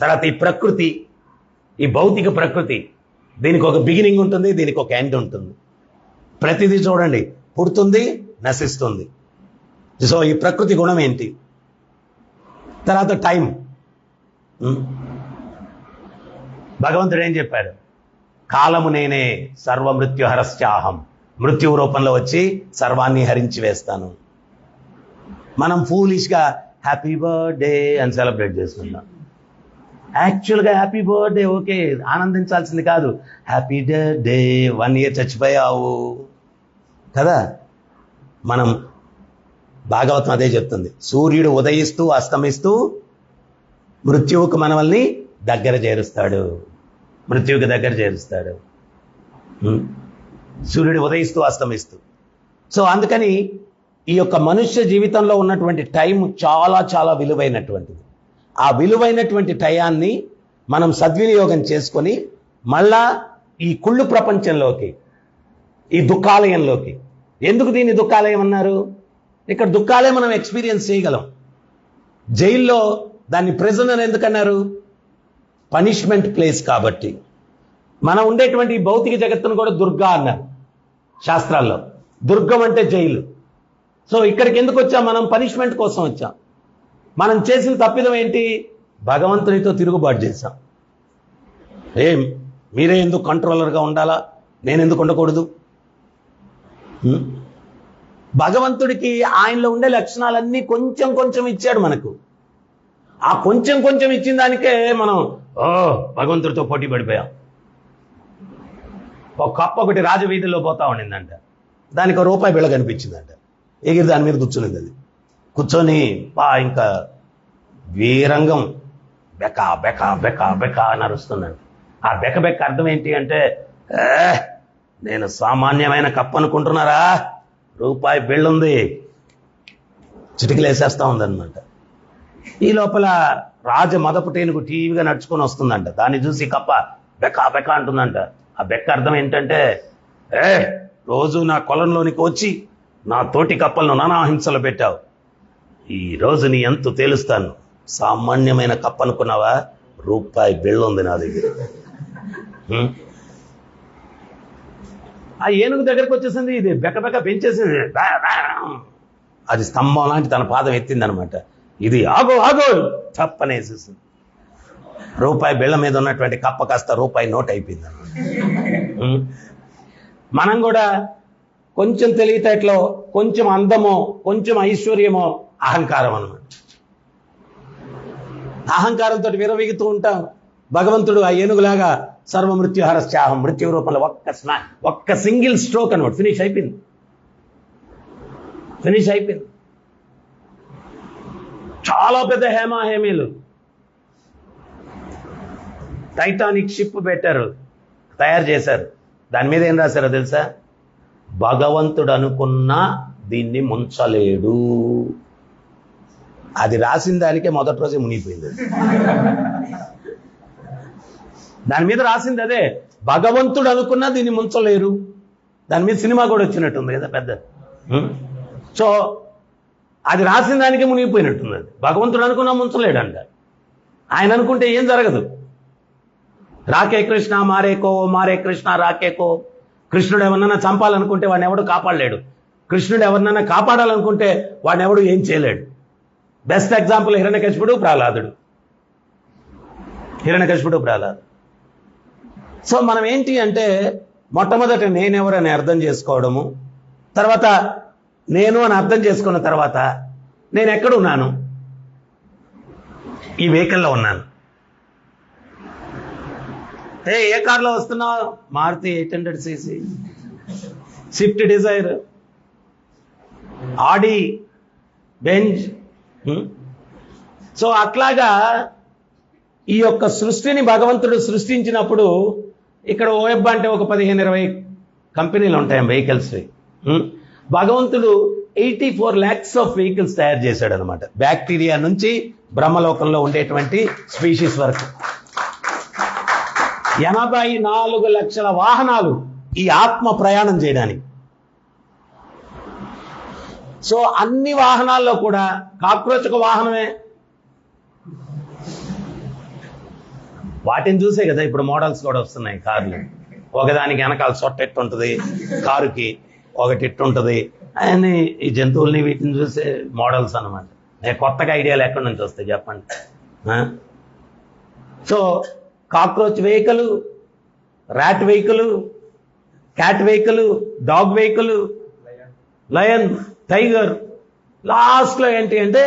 తర్వాత ఈ ప్రకృతి, ఈ భౌతిక ప్రకృతి, దీనికి ఒక బిగినింగ్ ఉంటుంది, దీనికి ఒక ఎండ్ ఉంటుంది. ప్రతిదీ చూడండి, పుడుతుంది, నశిస్తుంది. సో ఈ ప్రకృతి గుణం ఏంటి? తర్వాత టైం. భగవంతుడు ఏం చెప్పాడు? కాలము నేనే, సర్వమృత్యు హరశ్చాహం. మృత్యు రూపంలో వచ్చి సర్వాన్ని హరించి వేస్తాను. మనం ఫూలిష్గా హ్యాపీ బర్త్డే అని సెలబ్రేట్ చేసుకుంటాం. యాక్చువల్గా హ్యాపీ బర్త్డే ఓకే, ఆనందించాల్సింది కాదు. హ్యాపీ డే 1 year చచ్చిపోయావు కదా. మనం భాగవతం అదే చెప్తుంది. సూర్యుడు ఉదయిస్తూ అస్తమిస్తూ మృత్యువుకు మనల్ని దగ్గర చేరుస్తాడు. మృత్యువుకి దగ్గర చేరుస్తాడు సూర్యుడు ఉదయిస్తూ అస్తమిస్తూ. సో అందుకని ఈ యొక్క మనుష్య జీవితంలో ఉన్నటువంటి టైం చాలా చాలా విలువైనటువంటిది. ఆ విలువైనటువంటి టయాన్ని మనం సద్వినియోగం చేసుకొని మళ్ళా ఈ కుళ్ళు ప్రపంచంలోకి, ఈ దుఃఖాలయంలోకి. ఎందుకు దీన్ని దుఃఖాలయం అన్నారు? ఇక్కడ దుఃఖాలయం మనం ఎక్స్పీరియన్స్ చేయగలం. జైల్లో దాన్ని ప్రిజన్ అని ఎందుకన్నారు? పనిష్మెంట్ ప్లేస్ కాబట్టి. మనం ఉండేటువంటి భౌతిక జగత్తును కూడా దుర్గా అన్నారు శాస్త్రాల్లో. దుర్గం అంటే జైలు. సో ఇక్కడికి ఎందుకు వచ్చాం? మనం పనిష్మెంట్ కోసం వచ్చాం. మనం చేసిన తప్పిదం ఏంటి? భగవంతునితో తిరుగుబాటు చేశాం. మీరే ఎందుకు కంట్రోలర్గా ఉండాలా, నేను ఎందుకు ఉండకూడదు? భగవంతుడికి ఆయనలో ఉండే లక్షణాలన్నీ కొంచెం కొంచెం ఇచ్చాడు మనకు. ఆ కొంచెం కొంచెం ఇచ్చిన దానికే మనం భగవంతుడితో పోటీ పడిపోయాం. ఒక కప్ప ఒకటి రాజవీధిలో పోతా ఉండిందంట. దానికి ₹1 బిళ్ళ కనిపించిందంట. ఎగిరి దాని మీద కూర్చునింది. అది కూర్చొని ఇంకా వీరంగం బెక బెక బెక బెక అని అరుస్తుందంట. ఆ బెక బెక్క అర్థం ఏంటి అంటే, నేను సామాన్యమైన కప్ప అనుకుంటున్నారా, ₹1 బిళ్ళ ఉంది, చిటికలేసేస్తా ఉందన్నమాట. ఈ లోపల రాజ మదపుటేనుకు టీవీగా నడుచుకొని వస్తుందంట. దాన్ని చూసి కప్ప బెక బెక అంటుందంట. ఆ బెక్క అర్థం ఏంటంటే, రోజు నా కొలంలోనికి వచ్చి నా తోటి కప్పలను నానా హింసలు పెట్టావు, ఈ రోజు నీ ఎంత తేలుస్తాను. సామాన్యమైన కప్ప అనుకున్నావా, ₹1 బిళ్ళ ఉంది నా దగ్గర. ఆ ఏనుగు దగ్గరకు వచ్చేసింది. ఇది బెకబెక పెంచేసింది. అది స్తంభం లాంటి తన పాదం ఎత్తిందనమాట. ఇది ఆగో ఆగో తప్పనేసేసింది. ₹1 బిళ్ళ మీద ఉన్నటువంటి కప్ప కాస్త ₹1 నోట్ అయిపోయింది అనమాట. మనం కూడా కొంచెం తెలివితేటలో, కొంచెం అందమో, కొంచెం ఐశ్వర్యమో అహంకారం అన్నమాట. అహంకారంతో విరవీగుతూ ఉంటాం. భగవంతుడు ఆ ఏనుగులాగా సర్వమృత్యు హరశ్చాహం, మృత్యు రూపంలో ఒక్క సింగిల్ స్ట్రోక్ అనమాట. ఫినిష్ అయిపోయింది. చాలా పెద్ద హేమాహేమీలు. టైటానిక్ షిప్ పెట్టారు, తయారు చేశారు. దాని మీద ఏం రాశారో తెలుసా? భగవంతుడు అనుకున్నా దీన్ని ముంచలేడు. అది రాసిన దానికే మొదటి రోజే మునిగిపోయింది. దాని మీద రాసింది అదే, భగవంతుడు అనుకున్నా దీన్ని ముంచలేరు. దాని మీద సినిమా కూడా వచ్చినట్టుంది కదా పెద్ద. సో అది రాసిన దానికే మునిగిపోయినట్టుంది. అది భగవంతుడు అనుకున్నా ముంచలేడంట. ఆయన అనుకుంటే ఏం జరగదు. రాకే కృష్ణ మారేకో, మారే కృష్ణ రాకేకో. కృష్ణుడు ఎవరినైనా చంపాలనుకుంటే వాడిని ఎవడు కాపాడలేడు. కృష్ణుడు ఎవరినైనా కాపాడాలనుకుంటే వాడిని ఎవడు ఏం చేయలేడు. బెస్ట్ ఎగ్జాంపుల్ హిరణ్యకశిపుడు, ప్రహ్లాదుడు. సో మనం ఏంటి అంటే, మొట్టమొదట నేనెవరని అర్థం చేసుకోవడము, తర్వాత నేను అని అర్థం చేసుకున్న తర్వాత నేను ఎక్కడున్నాను? ఈ వెహికల్లో ఉన్నాను. ఏ కార్లో వస్తున్నావు? మారుతి 800cc, స్విఫ్ట్ డిజైర్, ఆడి, బెంజ్. సో అట్లాగా ఈ యొక్క సృష్టిని భగవంతుడు సృష్టించినప్పుడు ఇక్కడ ఓఎబ్ అంటే ఒక 15-20 కంపెనీలు ఉంటాయి వెహికల్స్. భగవంతుడు 84 lakhs ఆఫ్ వెహికల్స్ తయారు చేశాడు అనమాట. బ్యాక్టీరియా నుంచి బ్రహ్మలోకంలో ఉండేటువంటి స్పీషీస్ వరకు 84 లక్షల వాహనాలు ఈ ఆత్మ ప్రయాణం చేయడానికి. సో అన్ని వాహనాల్లో కూడా కాక్రోచ్ ఒక వాహనమే. వాటిని చూసే కదా ఇప్పుడు మోడల్స్ కూడా వస్తున్నాయి కార్లు. ఒకదానికి వెనకాల సొట్టెట్టు ఉంటుంది, కారుకి ఒకటి ఇట్టు ఉంటుంది అని ఈ జంతువుల్ని వీటిని చూసే మోడల్స్ అన్నమాట. కొత్తగా ఐడియాలు ఎక్కడి నుంచి వస్తాయి చెప్పండి. So cockroach vehicle, rat vehicle, cat vehicle, dog vehicle, lion, tiger, లాస్ట్లో ఏంటి అంటే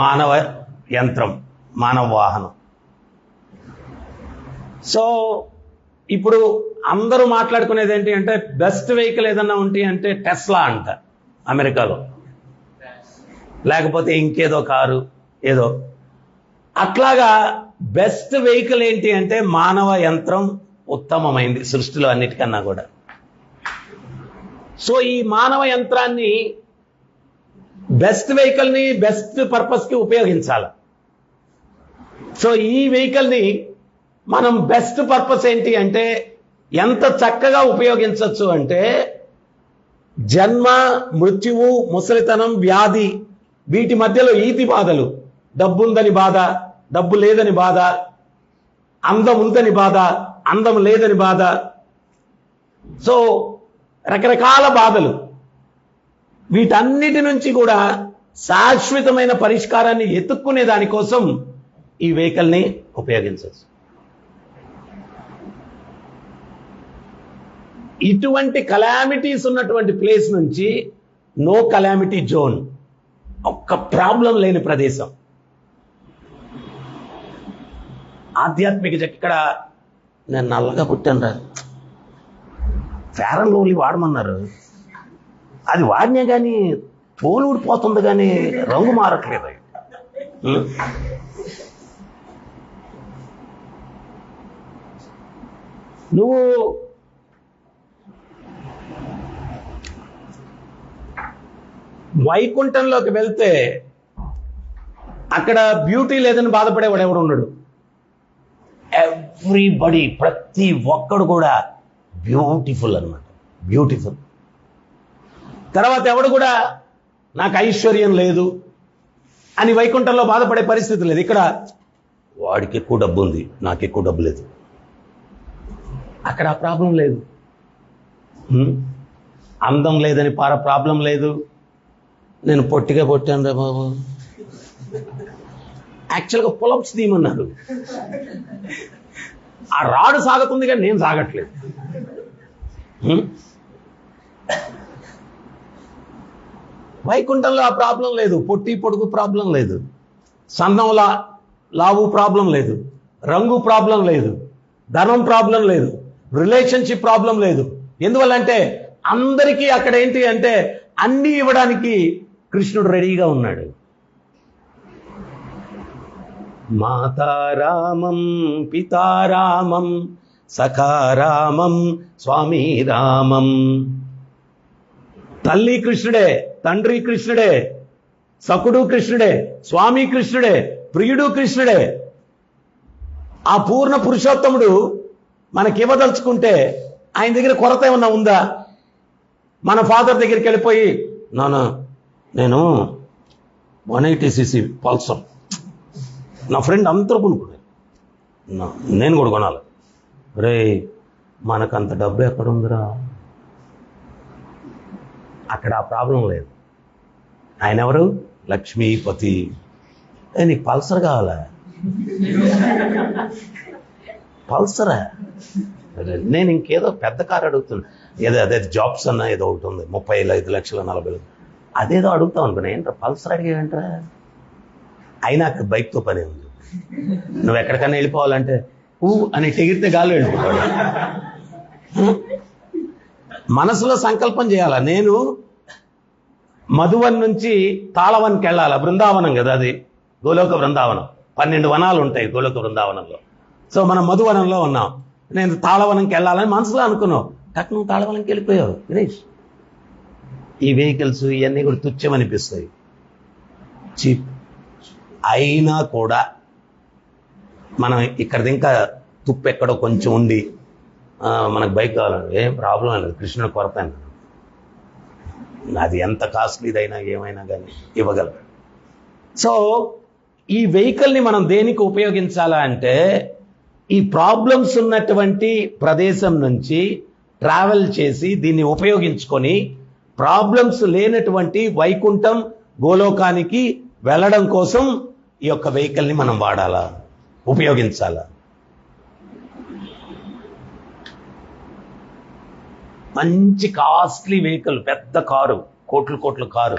మానవ యంత్రం, మానవ వాహనం. సో ఇప్పుడు అందరూ మాట్లాడుకునేది ఏంటి అంటే బెస్ట్ వెహికల్ ఏదన్నా ఉంటే అంటే టెస్లా అంట అమెరికాలో, లేకపోతే ఇంకేదో కారు ఏదో. అట్లాగా బెస్ట్ వెహికల్ ఏంటి అంటే మానవ యంత్రం ఉత్తమమైంది సృష్టిలో అన్నిటికన్నా కూడా. సో ఈ మానవ యంత్రాన్ని, బెస్ట్ వెహికల్ని బెస్ట్ పర్పస్కి ఉపయోగించాలి. సో ఈ వెహికల్ని మనం బెస్ట్ పర్పస్ ఏంటి అంటే ఎంత చక్కగా ఉపయోగించవచ్చు అంటే జన్మ, మృత్యువు, ముసలితనం, వ్యాధి, వీటి మధ్యలో ఈతి బాధలు, డబ్బుందని బాధ, డబ్బు లేదని బాధ, అందం ఉందని బాధ, అందం లేదని బాధ, సో రకరకాల బాధలు, వీటన్నిటి నుంచి కూడా శాశ్వతమైన పరిష్కారాన్ని ఎత్తుక్కునే దానికోసం ఈ వెహికల్ని ఉపయోగించవచ్చు. ఇటువంటి కలామిటీస్ ఉన్నటువంటి ప్లేస్ నుంచి నో కలామిటీ జోన్, ఒక్క ప్రాబ్లం లేని ప్రదేశం. ఆధ్యాత్మిక ఇక్కడ నేను నల్లగా పుట్టాను రా, ఫేర్ అండ్ లవ్లీ వాడమన్నారు, అది వాడినా కానీ తోలు ఊడిపోతుంది కానీ రంగు మారట్లేదు. నువ్వు వైకుంఠంలోకి వెళ్తే అక్కడ బ్యూటీ లేదని బాధపడేవాడు ఎవడు ఉండడు. ఎవ్రీబడి, ప్రతి ఒక్కడు కూడా బ్యూటిఫుల్ అన్నమాట, బ్యూటిఫుల్. తర్వాత ఎవడు కూడా నాకు ఐశ్వర్యం లేదు అని వైకుంఠంలో బాధపడే పరిస్థితి లేదు. ఇక్కడ వాడికి ఎక్కువ డబ్బు ఉంది, నాకు ఎక్కువ డబ్బు లేదు, అక్కడ ఆ ప్రాబ్లం లేదు. అందం లేదని ప్రాబ్లం లేదు. నేను పొట్టిగా పొట్టాను రా బాబు, యాక్చువల్గా పులప్స్ తీయమన్నారు, ఆ రాడు సాగుతుంది కానీ నేను సాగట్లేదు. వైకుంఠంలో ఆ ప్రాబ్లం లేదు. పొట్టి పొడుగు ప్రాబ్లం లేదు, సన్నంలా లావు ప్రాబ్లం లేదు, రంగు ప్రాబ్లం లేదు, ధనం ప్రాబ్లం లేదు, రిలేషన్షిప్ ప్రాబ్లం లేదు. ఎందువల్లంటే అందరికీ అక్కడ ఏంటి అంటే అన్ని ఇవ్వడానికి కృష్ణుడు రెడీగా ఉన్నాడు. మాతారామం పితారామం సఖారామం స్వామి రామం. తల్లి కృష్ణుడే, తండ్రి కృష్ణుడే, సకుడు కృష్ణుడే, స్వామి కృష్ణుడే, ప్రియుడు కృష్ణుడే. ఆ పూర్ణ పురుషోత్తముడు మనకివ్వదలుచుకుంటే ఆయన దగ్గర కొరత ఏమన్నా ఉందా? మన ఫాదర్ దగ్గరికి వెళ్ళిపోయి నాన్న నేను 180cc పల్సర్ నా ఫ్రెండ్ అందరూ కొనుక్కున్నారు, నేను కూడా కొనాలి. రే మనకంత డబ్బు ఎక్కడుందిరా? అక్కడ ఆ ప్రాబ్లం లేదు. ఆయన ఎవరు? లక్ష్మీపతి. నీకు పల్సర్ కావాలా? పల్సరా? నేను ఇంకేదో పెద్ద కారు అడుగుతున్నా, ఏదో అదే జాబ్స్ అన్నా ఏదో ఒకటి ఉంది 35 లక్షలు 40 అదేదో అడుగుతాం అనుకున్నా. ఏంట్రా పల్సర్ అడిగేంట్రా? అయినా అక్కడ బైక్తో పని ఉంది. నువ్వు ఎక్కడికైనా వెళ్ళిపోవాలంటే అని ఎగిరితే గాలి వెళ్ళిపోతాడు. మనసులో సంకల్పం చేయాలా, నేను మధువన్ నుంచి తాళవన్కి వెళ్ళాలా, బృందావనం కదా అది, గోలోక బృందావనం. 12 వనాలు ఉంటాయి గోలోక బృందావనంలో. సో మనం మధువనంలో ఉన్నాం, నేను తాళవనంకి వెళ్ళాలని మనసులో అనుకున్నావు, టక్ నువ్వు తాళవనంకి వెళ్ళిపోయావు. గిరీష్, ఈ వెహికల్స్ ఇవన్నీ కూడా తుచ్చమనిపిస్తాయి, చీప్. అయినా కూడా మనం ఇక్కడిది ఇంకా తుప్పు ఎక్కడో కొంచెం ఉండి మనకు బైక్ కావాలండి, ఏం ప్రాబ్లం లేదు, కృష్ణుడు కొరత అది ఎంత కాస్ట్లీదైనా ఏమైనా కానీ ఇవ్వగలరు. సో ఈ వెహికల్ని మనం దేనికి ఉపయోగించాలా అంటే ఈ ప్రాబ్లమ్స్ ఉన్నటువంటి ప్రదేశం నుంచి ట్రావెల్ చేసి దీన్ని ఉపయోగించుకొని ప్రాబ్లమ్స్ లేనటువంటి వైకుంఠం గోలోకానికి వెళ్ళడం కోసం ఈ యొక్క వెహికల్ని మనం వాడాలా, ఉపయోగించాలా? మంచి కాస్ట్లీ వెహికల్, పెద్ద కారు, కోట్ల కారు,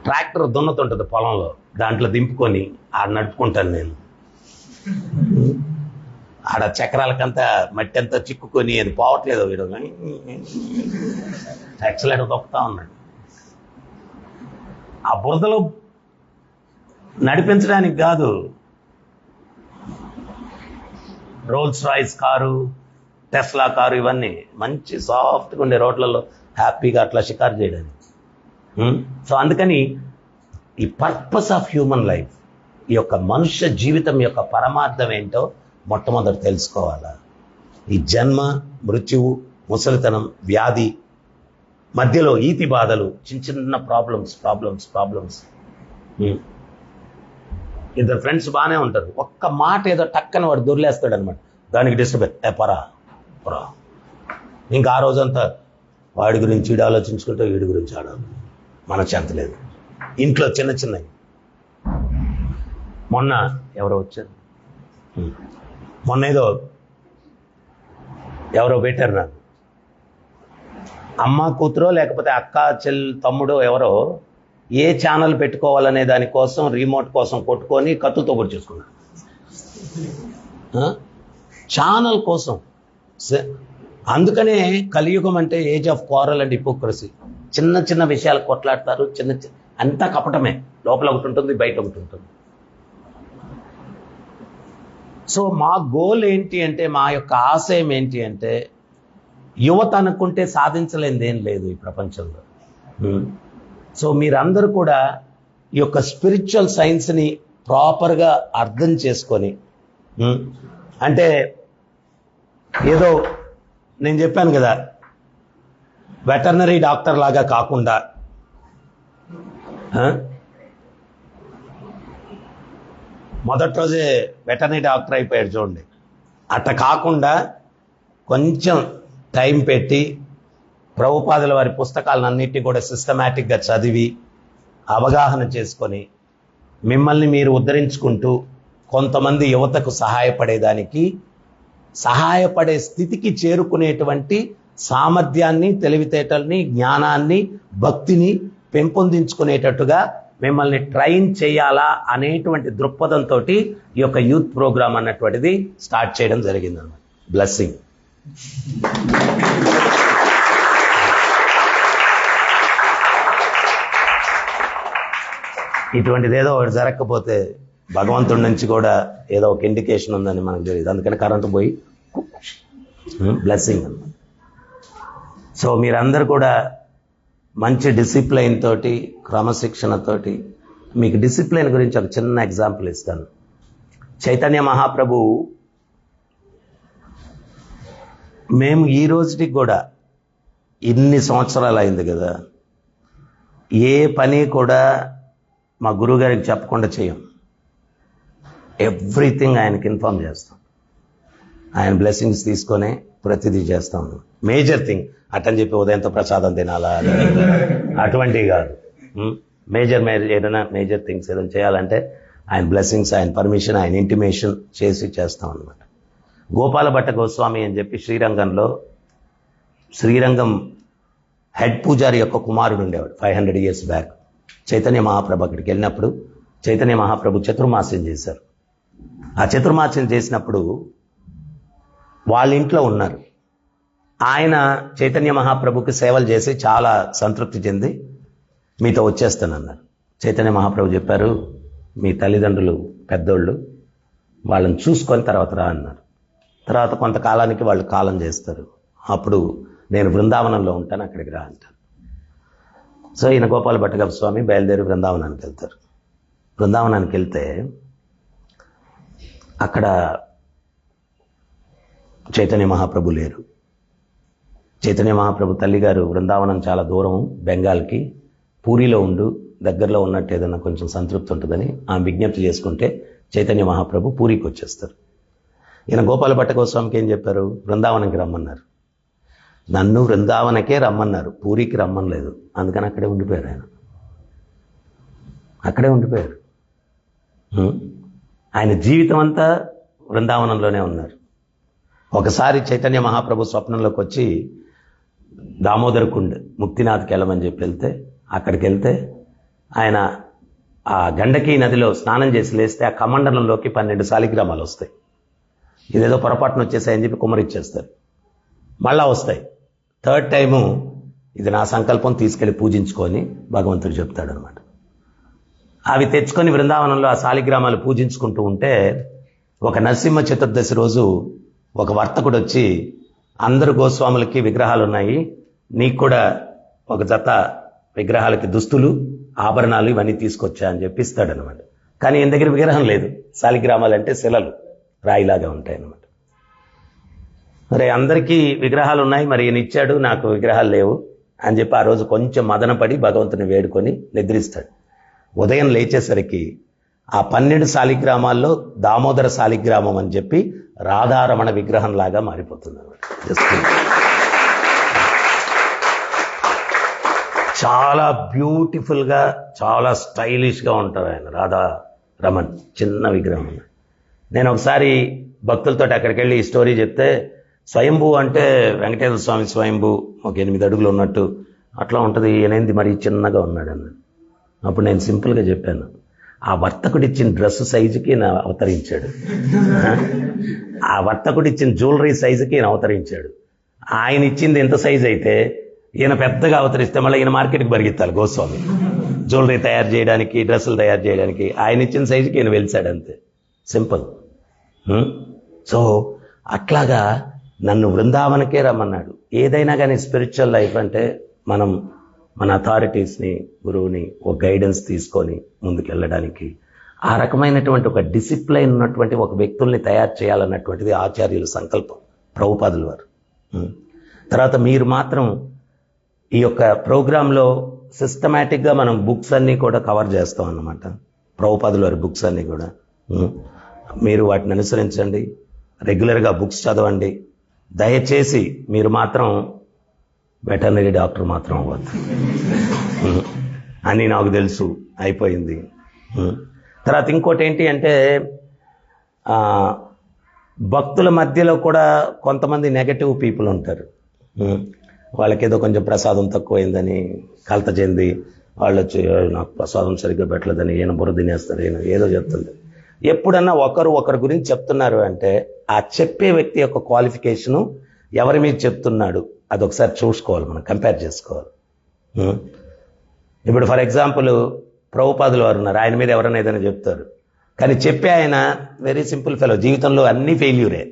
ట్రాక్టర్ దున్నుతుంటుంది పొలంలో, దాంట్లో దింపుకొని ఆడ నడుపుకుంటాను నేను. ఆడ చక్రాలకంతా మట్టి అంతా చిక్కుకొని అది పోవట్లేదు, వీడు ఎక్సలెంట్ తొక్కుతా ఉన్నాడు. ఆ బురదలో నడిపించడానికి కాదు, Rolls Royce car, Tesla car, ఇవన్నీ మంచి సాఫ్ట్గా ఉండే రోడ్లలో హ్యాపీగా అట్లా షికారు చేయడానికి. సో అందుకని ఈ పర్పస్ ఆఫ్ హ్యూమన్ లైఫ్, ఈ యొక్క మనుష్య జీవితం యొక్క పరమార్థం ఏంటో మొట్టమొదటి తెలుసుకోవాలా. ఈ జన్మ, మృత్యువు, ముసలితనం, వ్యాధి, మధ్యలో ఈతి బాధలు, చిన్న ప్రాబ్లమ్స్. ఇద్దరు ఫ్రెండ్స్ బాగానే ఉంటారు, ఒక్క మాట ఏదో టక్కన వాడు దొరిలేస్తాడు అనమాట, దానికి డిస్టర్బ్ పరా. ఇంకా ఆ రోజంతా వాడి గురించి వీడు ఆలోచించుకుంటూ వీడి గురించి ఆడాలి, మన చెంత లేదు. ఇంట్లో చిన్నవి. మొన్న ఎవరో వచ్చారు, మొన్న ఏదో ఎవరో పెట్టారు నాకు, అమ్మ కూతురో లేకపోతే అక్క తమ్ముడో ఎవరో ఏ ఛానల్ పెట్టుకోవాలనే దానికోసం రిమోట్ కోసం కొట్టుకొని కత్తుతో పొడి చేసుకున్నాడు. ఛానల్ కోసం. అందుకనే కలియుగం అంటే age of quarrel and hypocrisy. చిన్న విషయాలు కొట్లాడతారు, అంతా కపటమే, లోపల ఒకటి ఉంటుంది, బయట ఒకటి ఉంటుంది. సో మా గోల్ ఏంటి అంటే, మా యొక్క ఆశయం ఏంటి అంటే, యువత అనుకుంటే సాధించలేనిది ఏం లేదు ఈ ప్రపంచంలో. సో మీరందరూ కూడా ఈ యొక్క స్పిరిచువల్ సైన్స్ని ప్రాపర్గా అర్థం చేసుకొని, అంటే ఏదో నేను చెప్పాను కదా, వెటర్నరీ డాక్టర్ లాగా కాకుండా, మొదటి రోజే వెటర్నరీ డాక్టర్ అయిపోయాడు చూడండి, అట్లా కాకుండా కొంచెం టైం పెట్టి ప్రభుపాదుల వారి పుస్తకాలన్నిటినీ కూడా సిస్టమేటిక్గా చదివి అవగాహన చేసుకొని మిమ్మల్ని మీరు ఉద్ధరించుకుంటూ కొంతమంది యువతకు సహాయపడే స్థితికి చేరుకునేటువంటి సామర్థ్యాన్ని, తెలివితేటల్ని, జ్ఞానాన్ని, భక్తిని పెంపొందించుకునేటట్టుగా మిమ్మల్ని ట్రైన్ చేయాలా అనేటువంటి దృక్పథంతో ఈ యొక్క యూత్ ప్రోగ్రామ్ అన్నటువంటిది స్టార్ట్ చేయడం జరిగిందన్నమాట. బ్లెస్సింగ్. ఇటువంటిది ఏదో ఒకటి జరగకపోతే భగవంతుడి నుంచి కూడా ఏదో ఒక ఇండికేషన్ ఉందని మనకు తెలియదు. అందుకని కరెంటు పోయి బ్లెస్సింగ్ అన్నమాట. సో మీరందరూ కూడా మంచి డిసిప్లైన్ తోటి, క్రమశిక్షణతోటి, మీకు డిసిప్లైన్ గురించి ఒక చిన్న ఎగ్జాంపుల్ ఇస్తాను. చైతన్య మహాప్రభు, మేము ఈ రోజుకి కూడా ఇన్ని సంవత్సరాలు అయింది కదా, ఏ పని కూడా మా గురువుగారికి చెప్పకుండా చేయం. ఎవ్రీథింగ్ ఆయనకి ఇన్ఫార్మ్ చేస్తాం. ఆయన బ్లెస్సింగ్స్ తీసుకొని ప్రతిదీ చేస్తాం. మేజర్ థింగ్ అట్టని చెప్పి ఉదయంతో ప్రసాదం తినాలా అటువంటివి కాదు. ఏదైనా మేజర్ థింగ్స్ ఏదైనా చేయాలంటే ఆయన బ్లెస్సింగ్స్, ఆయన పర్మిషన్, ఆయన ఇంటిమేషన్ చేస్తాం అనమాట. గోపాల భట్ట గోస్వామి అని చెప్పి శ్రీరంగం హెడ్ పూజారి యొక్క కుమారుడు ఉండేవాడు 500 years బ్యాక్. చైతన్య మహాప్రభు అక్కడికి వెళ్ళినప్పుడు చైతన్య మహాప్రభు చతుర్మాస్యం చేశారు. ఆ చతుర్మాస్యం చేసినప్పుడు వాళ్ళ ఇంట్లో ఉన్నారు. ఆయన చైతన్య మహాప్రభుకి సేవలు చేసి చాలా సంతృప్తి చెంది మీతో వచ్చేస్తానన్నారు. చైతన్య మహాప్రభు చెప్పారు, మీ తల్లిదండ్రులు పెద్దోళ్ళు, వాళ్ళని చూసుకొని తర్వాత రా అన్నారు. తర్వాత కొంతకాలానికి వాళ్ళు కాలం చేస్తారు, అప్పుడు నేను బృందావనంలో ఉంటాను, అక్కడికి రా అంటారు. సో ఈయన గోపాల భట్ట స్వామి బయలుదేరి బృందావనానికి వెళ్తారు. బృందావనానికి వెళ్తే అక్కడ చైతన్య మహాప్రభు లేరు. చైతన్య మహాప్రభు తల్లిగారు బృందావనం చాలా దూరం, బెంగాల్కి, పూరిలో దగ్గరలో ఉన్నట్టు ఏదైనా కొంచెం సంతృప్తి ఉంటుందని ఆమె విజ్ఞప్తి చేసుకుంటే చైతన్య మహాప్రభు పూరికి వచ్చేస్తారు. ఈయన గోపాల భట్ట గోస్వామికి ఏం చెప్పారు? బృందావనంకి రమ్మన్నారు. నన్ను బృందావనకే రమ్మన్నారు, పూరికి రమ్మనలేదు. అందుకని అక్కడే ఉండిపోయారు. ఆయన అక్కడే ఉండిపోయారు. ఆయన జీవితం అంతా బృందావనంలోనే ఉన్నారు. ఒకసారి చైతన్య మహాప్రభు స్వప్నంలోకి వచ్చి దామోదర్ కుండ్ ముక్తినాథ్కి వెళ్ళమని చెప్పి వెళ్తే, అక్కడికి వెళ్తే ఆయన ఆ గండకీ నదిలో స్నానం చేసి లేస్తే ఆ కమండలంలోకి 12 శాలిగ్రామాలు వస్తాయి. ఇదేదో పొరపాటున వచ్చేసాయని చెప్పి కుమ్మరిచ్చేస్తారు. మళ్ళా వస్తాయి. థర్డ్ టైము ఇది నా సంకల్పం, తీసుకెళ్ళి పూజించుకొని భగవంతుడు చెప్తాడనమాట. అవి తెచ్చుకొని బృందావనంలో ఆ శాలిగ్రామాలు పూజించుకుంటూ ఉంటే ఒక నరసింహ చతుర్దశి రోజు ఒక వర్తకుడు వచ్చి, అందరు గోస్వాములకి విగ్రహాలు ఉన్నాయి, నీకు కూడా ఒక జత విగ్రహాలకి దుస్తులు, ఆభరణాలు ఇవన్నీ తీసుకొచ్చా అని చెప్పి ఇస్తాడనమాట. కానీ ఈయన దగ్గర విగ్రహం లేదు. శాలిగ్రామాలు అంటే శిలలు, రాయిలాగా ఉంటాయి అన్నమాట. మరి అందరికీ విగ్రహాలు ఉన్నాయి, మరి ఈయన ఇచ్చాడు, నాకు విగ్రహాలు లేవు అని చెప్పి ఆ రోజు కొంచెం మదనపడి భగవంతుని వేడుకొని నిద్రిస్తాడు. ఉదయం లేచేసరికి ఆ 12 శాలిగ్రామాల్లో దామోదర శాలిగ్రామం అని చెప్పి రాధారమణ విగ్రహం లాగా మారిపోతుంది అన్నమాట. చాలా బ్యూటిఫుల్గా, చాలా స్టైలిష్గా ఉంటారు ఆయన రాధారమణ్. చిన్న విగ్రహం. నేను ఒకసారి భక్తులతో అక్కడికి వెళ్ళి ఈ స్టోరీ చెప్తే, స్వయంభూ అంటే వెంకటేశ్వర స్వామి స్వయంభూ ఒక 8 అడుగులు ఉన్నట్టు అట్లా ఉంటుంది, ఈయనేంది మరి చిన్నగా ఉన్నాడు అన్నాడు. అప్పుడు నేను సింపుల్గా చెప్పాను, ఆ వర్తకుడు ఇచ్చిన డ్రెస్ సైజుకి ఈయన అవతరించాడు, ఆ వర్తకుడు ఇచ్చిన జ్యువెలరీ సైజుకి ఈయన అవతరించాడు. ఆయన ఇచ్చింది ఎంత సైజు అయితే ఈయన పెద్దగా అవతరిస్తే మళ్ళీ ఈయన మార్కెట్కి పరిగెత్తాలి గోస్వామి, జ్యువెలరీ తయారు చేయడానికి, డ్రెస్సులు తయారు చేయడానికి. ఆయన ఇచ్చిన సైజుకి ఈయన వెలిసాడు అంతే, సింపుల్. సో అట్లాగా నన్ను బృందావనకే రమ్మన్నాడు. ఏదైనా కానీ స్పిరిచువల్ లైఫ్ అంటే మనం మన అథారిటీస్ని, గురువుని ఒక గైడెన్స్ తీసుకొని ముందుకెళ్ళడానికి, ఆ రకమైనటువంటి ఒక డిసిప్లైన్ ఉన్నటువంటి ఒక వ్యక్తుల్ని తయారు చేయాలన్నటువంటిది ఆచార్యుల సంకల్పం, ప్రభుపాదుల వారు. తర్వాత మీరు మాత్రం ఈ యొక్క ప్రోగ్రాంలో సిస్టమేటిక్గా మనం బుక్స్ అన్నీ కూడా కవర్ చేస్తాం అన్నమాట. ప్రభుపాదుల వారి బుక్స్ అన్నీ కూడా మీరు వాటిని అనుసరించండి, రెగ్యులర్గా బుక్స్ చదవండి. దయచేసి మీరు మాత్రం వెటర్నరీ డాక్టర్ మాత్రం అవ్వద్దు అని నాకు తెలుసు, అయిపోయింది. తర్వాత ఇంకోటి ఏంటి అంటే, భక్తుల మధ్యలో కూడా కొంతమంది నెగటివ్ పీపుల్ ఉంటారు. వాళ్ళకేదో కొంచెం ప్రసాదం తక్కువైందని కలత చెంది వాళ్ళు వచ్చి నాకు ప్రసాదం సరిగ్గా పెట్టలేదని ఈయన బుర్ర తినేస్తారు, ఈయన ఏదో చెప్తుంది. ఎప్పుడన్నా ఒకరి గురించి చెప్తున్నారు అంటే ఆ చెప్పే వ్యక్తి యొక్క క్వాలిఫికేషను ఎవరి మీద చెప్తున్నాడు అదొకసారి చూసుకోవాలి, మనం కంపేర్ చేసుకోవాలి. ఇప్పుడు ఫర్ ఎగ్జాంపుల్ ప్రభుపాదుల వారు ఉన్నారు, ఆయన మీద ఎవరైనా ఏదైనా చెప్తారు, కానీ చెప్పే ఆయన వెరీ సింపుల్ ఫెలో, జీవితంలో అన్ని ఫెయిల్యూరే.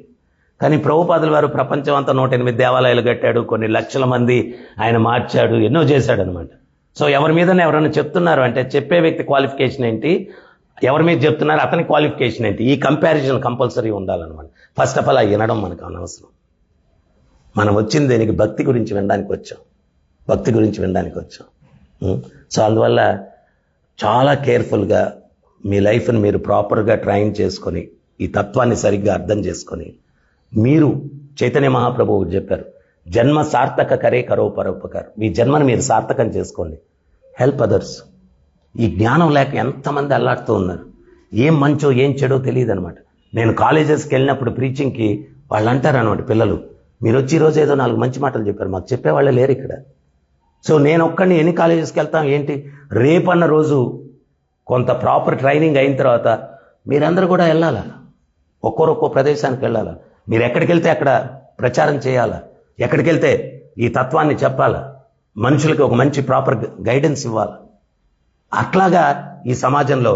కానీ ప్రభుపాదుల వారు ప్రపంచం అంతా 108 దేవాలయాలు కట్టాడు, కొన్ని లక్షల మంది ఆయన మార్చాడు, ఎన్నో చేశాడు అనమాట. సో ఎవరి మీదనే ఎవరైనా చెప్తున్నారు అంటే చెప్పే వ్యక్తి క్వాలిఫికేషన్ ఏంటి, ఎవరి మీద చెప్తున్నారు అతని క్వాలిఫికేషన్ ఏంటి, ఈ కంపారిజన్ కంపల్సరీ ఉండాలన్నమాట. ఫస్ట్ ఆఫ్ ఆల్ వినడం మనకు అనవసరం. మనం వచ్చింది దేనికి? భక్తి గురించి వినడానికి వచ్చాం, భక్తి గురించి వినడానికి వచ్చాం. సో అందువల్ల చాలా కేర్ఫుల్గా మీ లైఫ్ని మీరు ప్రాపర్గా ట్రైన్ చేసుకొని, ఈ తత్వాన్ని సరిగ్గా అర్థం చేసుకొని, మీరు చైతన్య మహాప్రభువు చెప్పారు, జన్మ సార్థక కరే కరో పరోపకార్. మీ జన్మను మీరు సార్థకం చేసుకోండి, హెల్ప్ అదర్స్. ఈ జ్ఞానం లేక ఎంతమంది అల్లాడుతూ ఉన్నారు, ఏం మంచో ఏం చెడో తెలియదు అనమాట. నేను కాలేజెస్కి వెళ్ళినప్పుడు ప్రీచింగ్కి వాళ్ళు అంటారు అనమాట, పిల్లలు మీరు వచ్చి ఈరోజు ఏదో 4 మంచి మాటలు చెప్పారు, మాకు చెప్పేవాళ్ళే లేరు ఇక్కడ. సో నేను ఒక్కడిని ఎన్ని కాలేజెస్కి వెళ్తాం ఏంటి, రేపన్న రోజు కొంత ప్రాపర్ ట్రైనింగ్ అయిన తర్వాత మీరందరూ కూడా వెళ్ళాలా, ఒక్కో ప్రదేశానికి వెళ్ళాలా. మీరు ఎక్కడికి వెళ్తే అక్కడ ప్రచారం చేయాలా, ఎక్కడికి వెళ్తే ఈ తత్వాన్ని చెప్పాలా, మనుషులకి ఒక మంచి ప్రాపర్ గైడెన్స్ ఇవ్వాలి. అట్లాగా ఈ సమాజంలో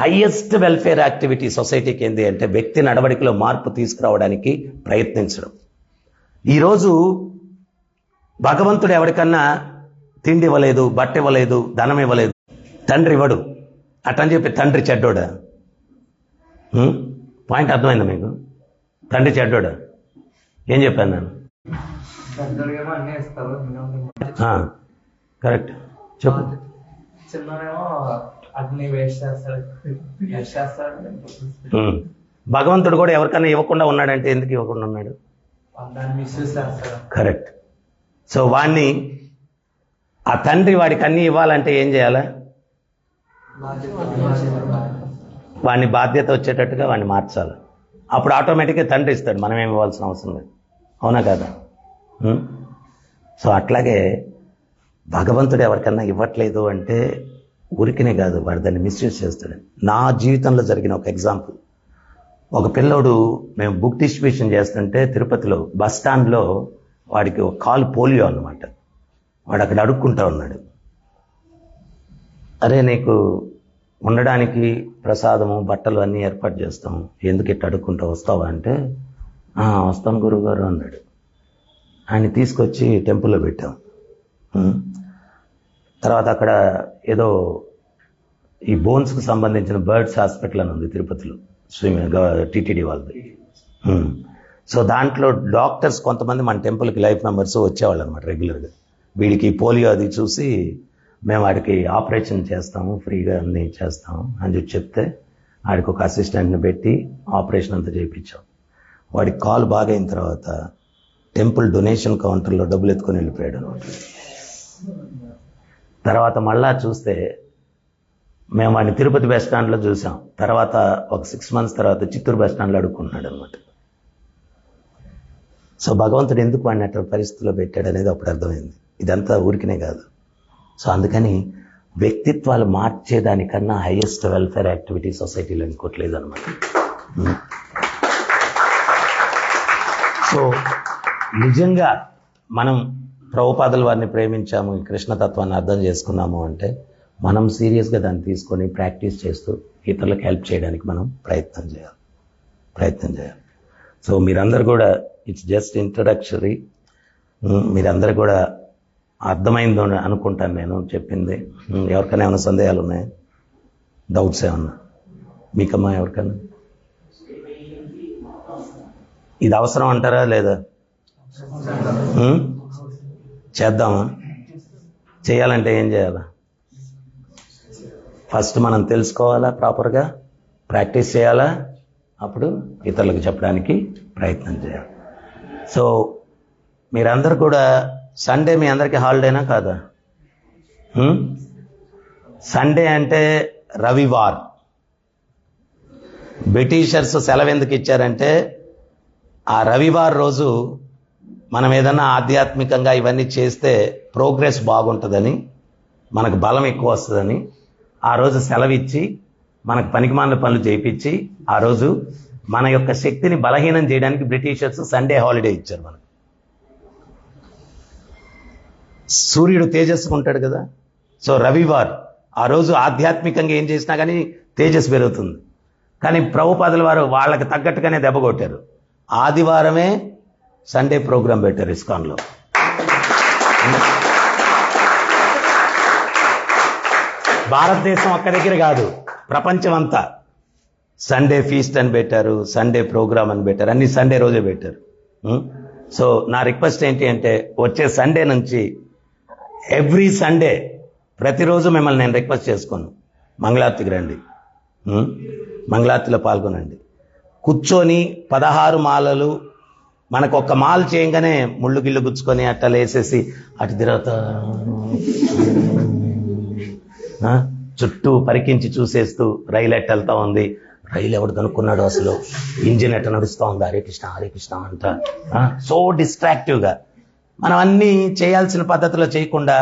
హైయెస్ట్ వెల్ఫేర్ యాక్టివిటీ సొసైటీకి ఏంది అంటే వ్యక్తి నడవడికలో మార్పు తీసుకురావడానికి ప్రయత్నించడం. ఈరోజు భగవంతుడు ఎవరికన్నా తిండి ఇవ్వలేదు, బట్ట ఇవ్వలేదు, ధనం ఇవ్వలేదు, తండ్రి ఇవ్వడు అటని చెప్పి తండ్రి చెడ్డోడా? పాయింట్ అర్థమైందా మీకు? తండ్రి చెడ్డోడా? ఏం చెప్పాను నేను? కరెక్ట్ చెప్పు. చిన్ననేమో అగ్ని వేస్ట్ చేస్తాడు. భగవంతుడు కూడా ఎవరికైనా ఇవ్వకుండా ఉన్నాడంటే ఎందుకు ఇవ్వకుండా ఉన్నాడు? దాన్ని మిస్యూజ్ చేస్తాడు. కరెక్ట్. సో వాడిని ఆ తండ్రి వాడికి అన్నీ ఇవ్వాలంటే ఏం చేయాలా? వాడిని బాధ్యత వచ్చేటట్టుగా వాడిని మార్చాలి. అప్పుడు ఆటోమేటిక్గా తండ్రి ఇస్తాడు, మనం ఏమి ఇవ్వాల్సిన అవసరం లేదు. అవునా కదా? సో అట్లాగే భగవంతుడు ఎవరికన్నా ఇవ్వట్లేదు అంటే ఊరికినే కాదు, వాడు దాన్ని మిస్యూజ్ చేస్తాడు. నా జీవితంలో జరిగిన ఒక ఎగ్జాంపుల్, ఒక పిల్లోడు మేము బుక్ డిస్ట్రిబ్యూషన్ చేస్తుంటే తిరుపతిలో బస్ స్టాండ్లో వాడికి ఒక కాలు పోలియో అన్నమాట. వాడు అక్కడ అడుక్కుంటా ఉన్నాడు. అరే నీకు ఉండడానికి ప్రసాదము బట్టలు అన్నీ ఏర్పాటు చేస్తాం, ఎందుకు ఇట్లా అడుక్కుంటా వస్తావా అంటే వస్తాం గురువుగారు అన్నాడు. ఆయన తీసుకొచ్చి టెంపుల్లో పెట్టాం. తర్వాత అక్కడ ఏదో ఈ బోన్స్కి సంబంధించిన బర్డ్స్ హాస్పిటల్ అని ఉంది తిరుపతిలో, టీటీడీ వాళ్ళది. సో దాంట్లో డాక్టర్స్ కొంతమంది మన టెంపుల్కి లైఫ్ మెంబర్స్ వచ్చేవాళ్ళు అనమాట రెగ్యులర్గా. వీడికి పోలియో అది చూసి మేము వాడికి ఆపరేషన్ చేస్తాము, ఫ్రీగా అన్నీ చేస్తాము అని చెప్పి చెప్తే వాడికి ఒక అసిస్టెంట్ని పెట్టి ఆపరేషన్ అంతా చేయించాం. వాడికి కాలు బాగైన తర్వాత టెంపుల్ డొనేషన్ కౌంటర్లో డబ్బులు ఎత్తుకొని వెళ్ళిపోయాడు అనమాట. తర్వాత మళ్ళా చూస్తే మేము వాడిని తిరుపతి బస్ స్టాండ్లో చూసాం. తర్వాత ఒక 6 months తర్వాత చిత్తూరు బస్ స్టాండ్లో అడుక్కున్నాడు అనమాట. సో భగవంతుడు ఎందుకు వాడిని అట్లా పరిస్థితుల్లో పెట్టాడు అనేది అప్పుడు అర్థమైంది. ఇదంతా ఊరికినే కాదు. సో అందుకని వ్యక్తిత్వాలు మార్చేదానికన్నా హైయెస్ట్ వెల్ఫేర్ యాక్టివిటీ సొసైటీలో ఇంకోట్లేదు అనమాట. సో నిజంగా మనం ప్రభుపాదుల వారిని ప్రేమించాము, ఈ కృష్ణతత్వాన్ని అర్థం చేసుకున్నాము అంటే మనం సీరియస్గా దాన్ని తీసుకొని ప్రాక్టీస్ చేస్తూ ఇతరులకు హెల్ప్ చేయడానికి మనం ప్రయత్నం చేయాలి. సో మీరందరూ కూడా ఇట్స్ జస్ట్ ఇంట్రడక్టరీ. మీరందరూ కూడా అర్థమైందో అనుకుంటాను నేను చెప్పింది. ఎవరికైనా ఏమైనా సందేహాలు ఉన్నాయా, డౌట్స్ ఏమన్నా మీకమ్మా? ఎవరికైనా ఇది అవసరం అంటారా లేదా? చేద్దామా? చేయాలంటే ఏం చేయాలా? ఫస్ట్ మనం తెలుసుకోవాలా, ప్రాపర్గా ప్రాక్టీస్ చేయాలా, అప్పుడు ఇతరులకు చెప్పడానికి ప్రయత్నం చేయాలి. సో మీరందరూ కూడా సండే మీ అందరికీ హాలిడేనా కాదా? సండే అంటే రవివార్. బ్రిటిషర్స్ సెలవు ఎందుకు ఇచ్చారంటే ఆ రవివార్ రోజు మనం ఏదన్నా ఆధ్యాత్మికంగా ఇవన్నీ చేస్తే ప్రోగ్రెస్ బాగుంటుందని, మనకు బలం ఎక్కువ వస్తుందని ఆ రోజు సెలవు ఇచ్చి మనకు పనికిమాలిన పనులు చేయించి ఆ రోజు మన యొక్క శక్తిని బలహీనం చేయడానికి బ్రిటిషర్స్ సండే హాలిడే ఇచ్చారు మనకు. సూర్యుడు తేజస్సుకు ఉంటాడు కదా, సో రవివార్ ఆ రోజు ఆధ్యాత్మికంగా ఏం చేసినా కానీ తేజస్సు పెరుగుతుంది. కానీ ప్రభుపాదుల వారు వాళ్ళకి తగ్గట్టుగానే దెబ్బ కొట్టారు. ఆదివారమే సండే ప్రోగ్రాం పెట్టారు ఇస్కాన్లో. భారతదేశం ఒక్క దగ్గర కాదు, ప్రపంచం అంతా సండే ఫీస్ట్ అని పెట్టారు, సండే ప్రోగ్రామ్ అని పెట్టారు, అన్ని సండే రోజే పెట్టారు. సో నా రిక్వెస్ట్ ఏంటి అంటే వచ్చే సండే నుంచి ఎవ్రీ సండే ప్రతిరోజు మిమ్మల్ని నేను రిక్వెస్ట్ చేసుకోను, మంగళారతికి రండి, మంగళారతిలో పాల్గొనండి. కూర్చొని 16 మాలలు, మనకు ఒక్క మాల చేయగానే ముళ్ళు గిళ్ళు గుచ్చుకొని అట్లా లేసేసి అటు తిరుగుతా చుట్టూ పరికించి చూసేస్తూ రైలు ఎట్ట వెళ్తా ఉంది, రైలు ఎవడు కనుక్కున్నాడు, అసలు ఇంజిన్ ఎట్ట నడుస్తూ ఉంది, హరే కృష్ణ హరే కృష్ణ అంట సో డిస్ట్రాక్టివ్గా మనం అన్నీ చేయాల్సిన పద్ధతిలో చేయకుండా,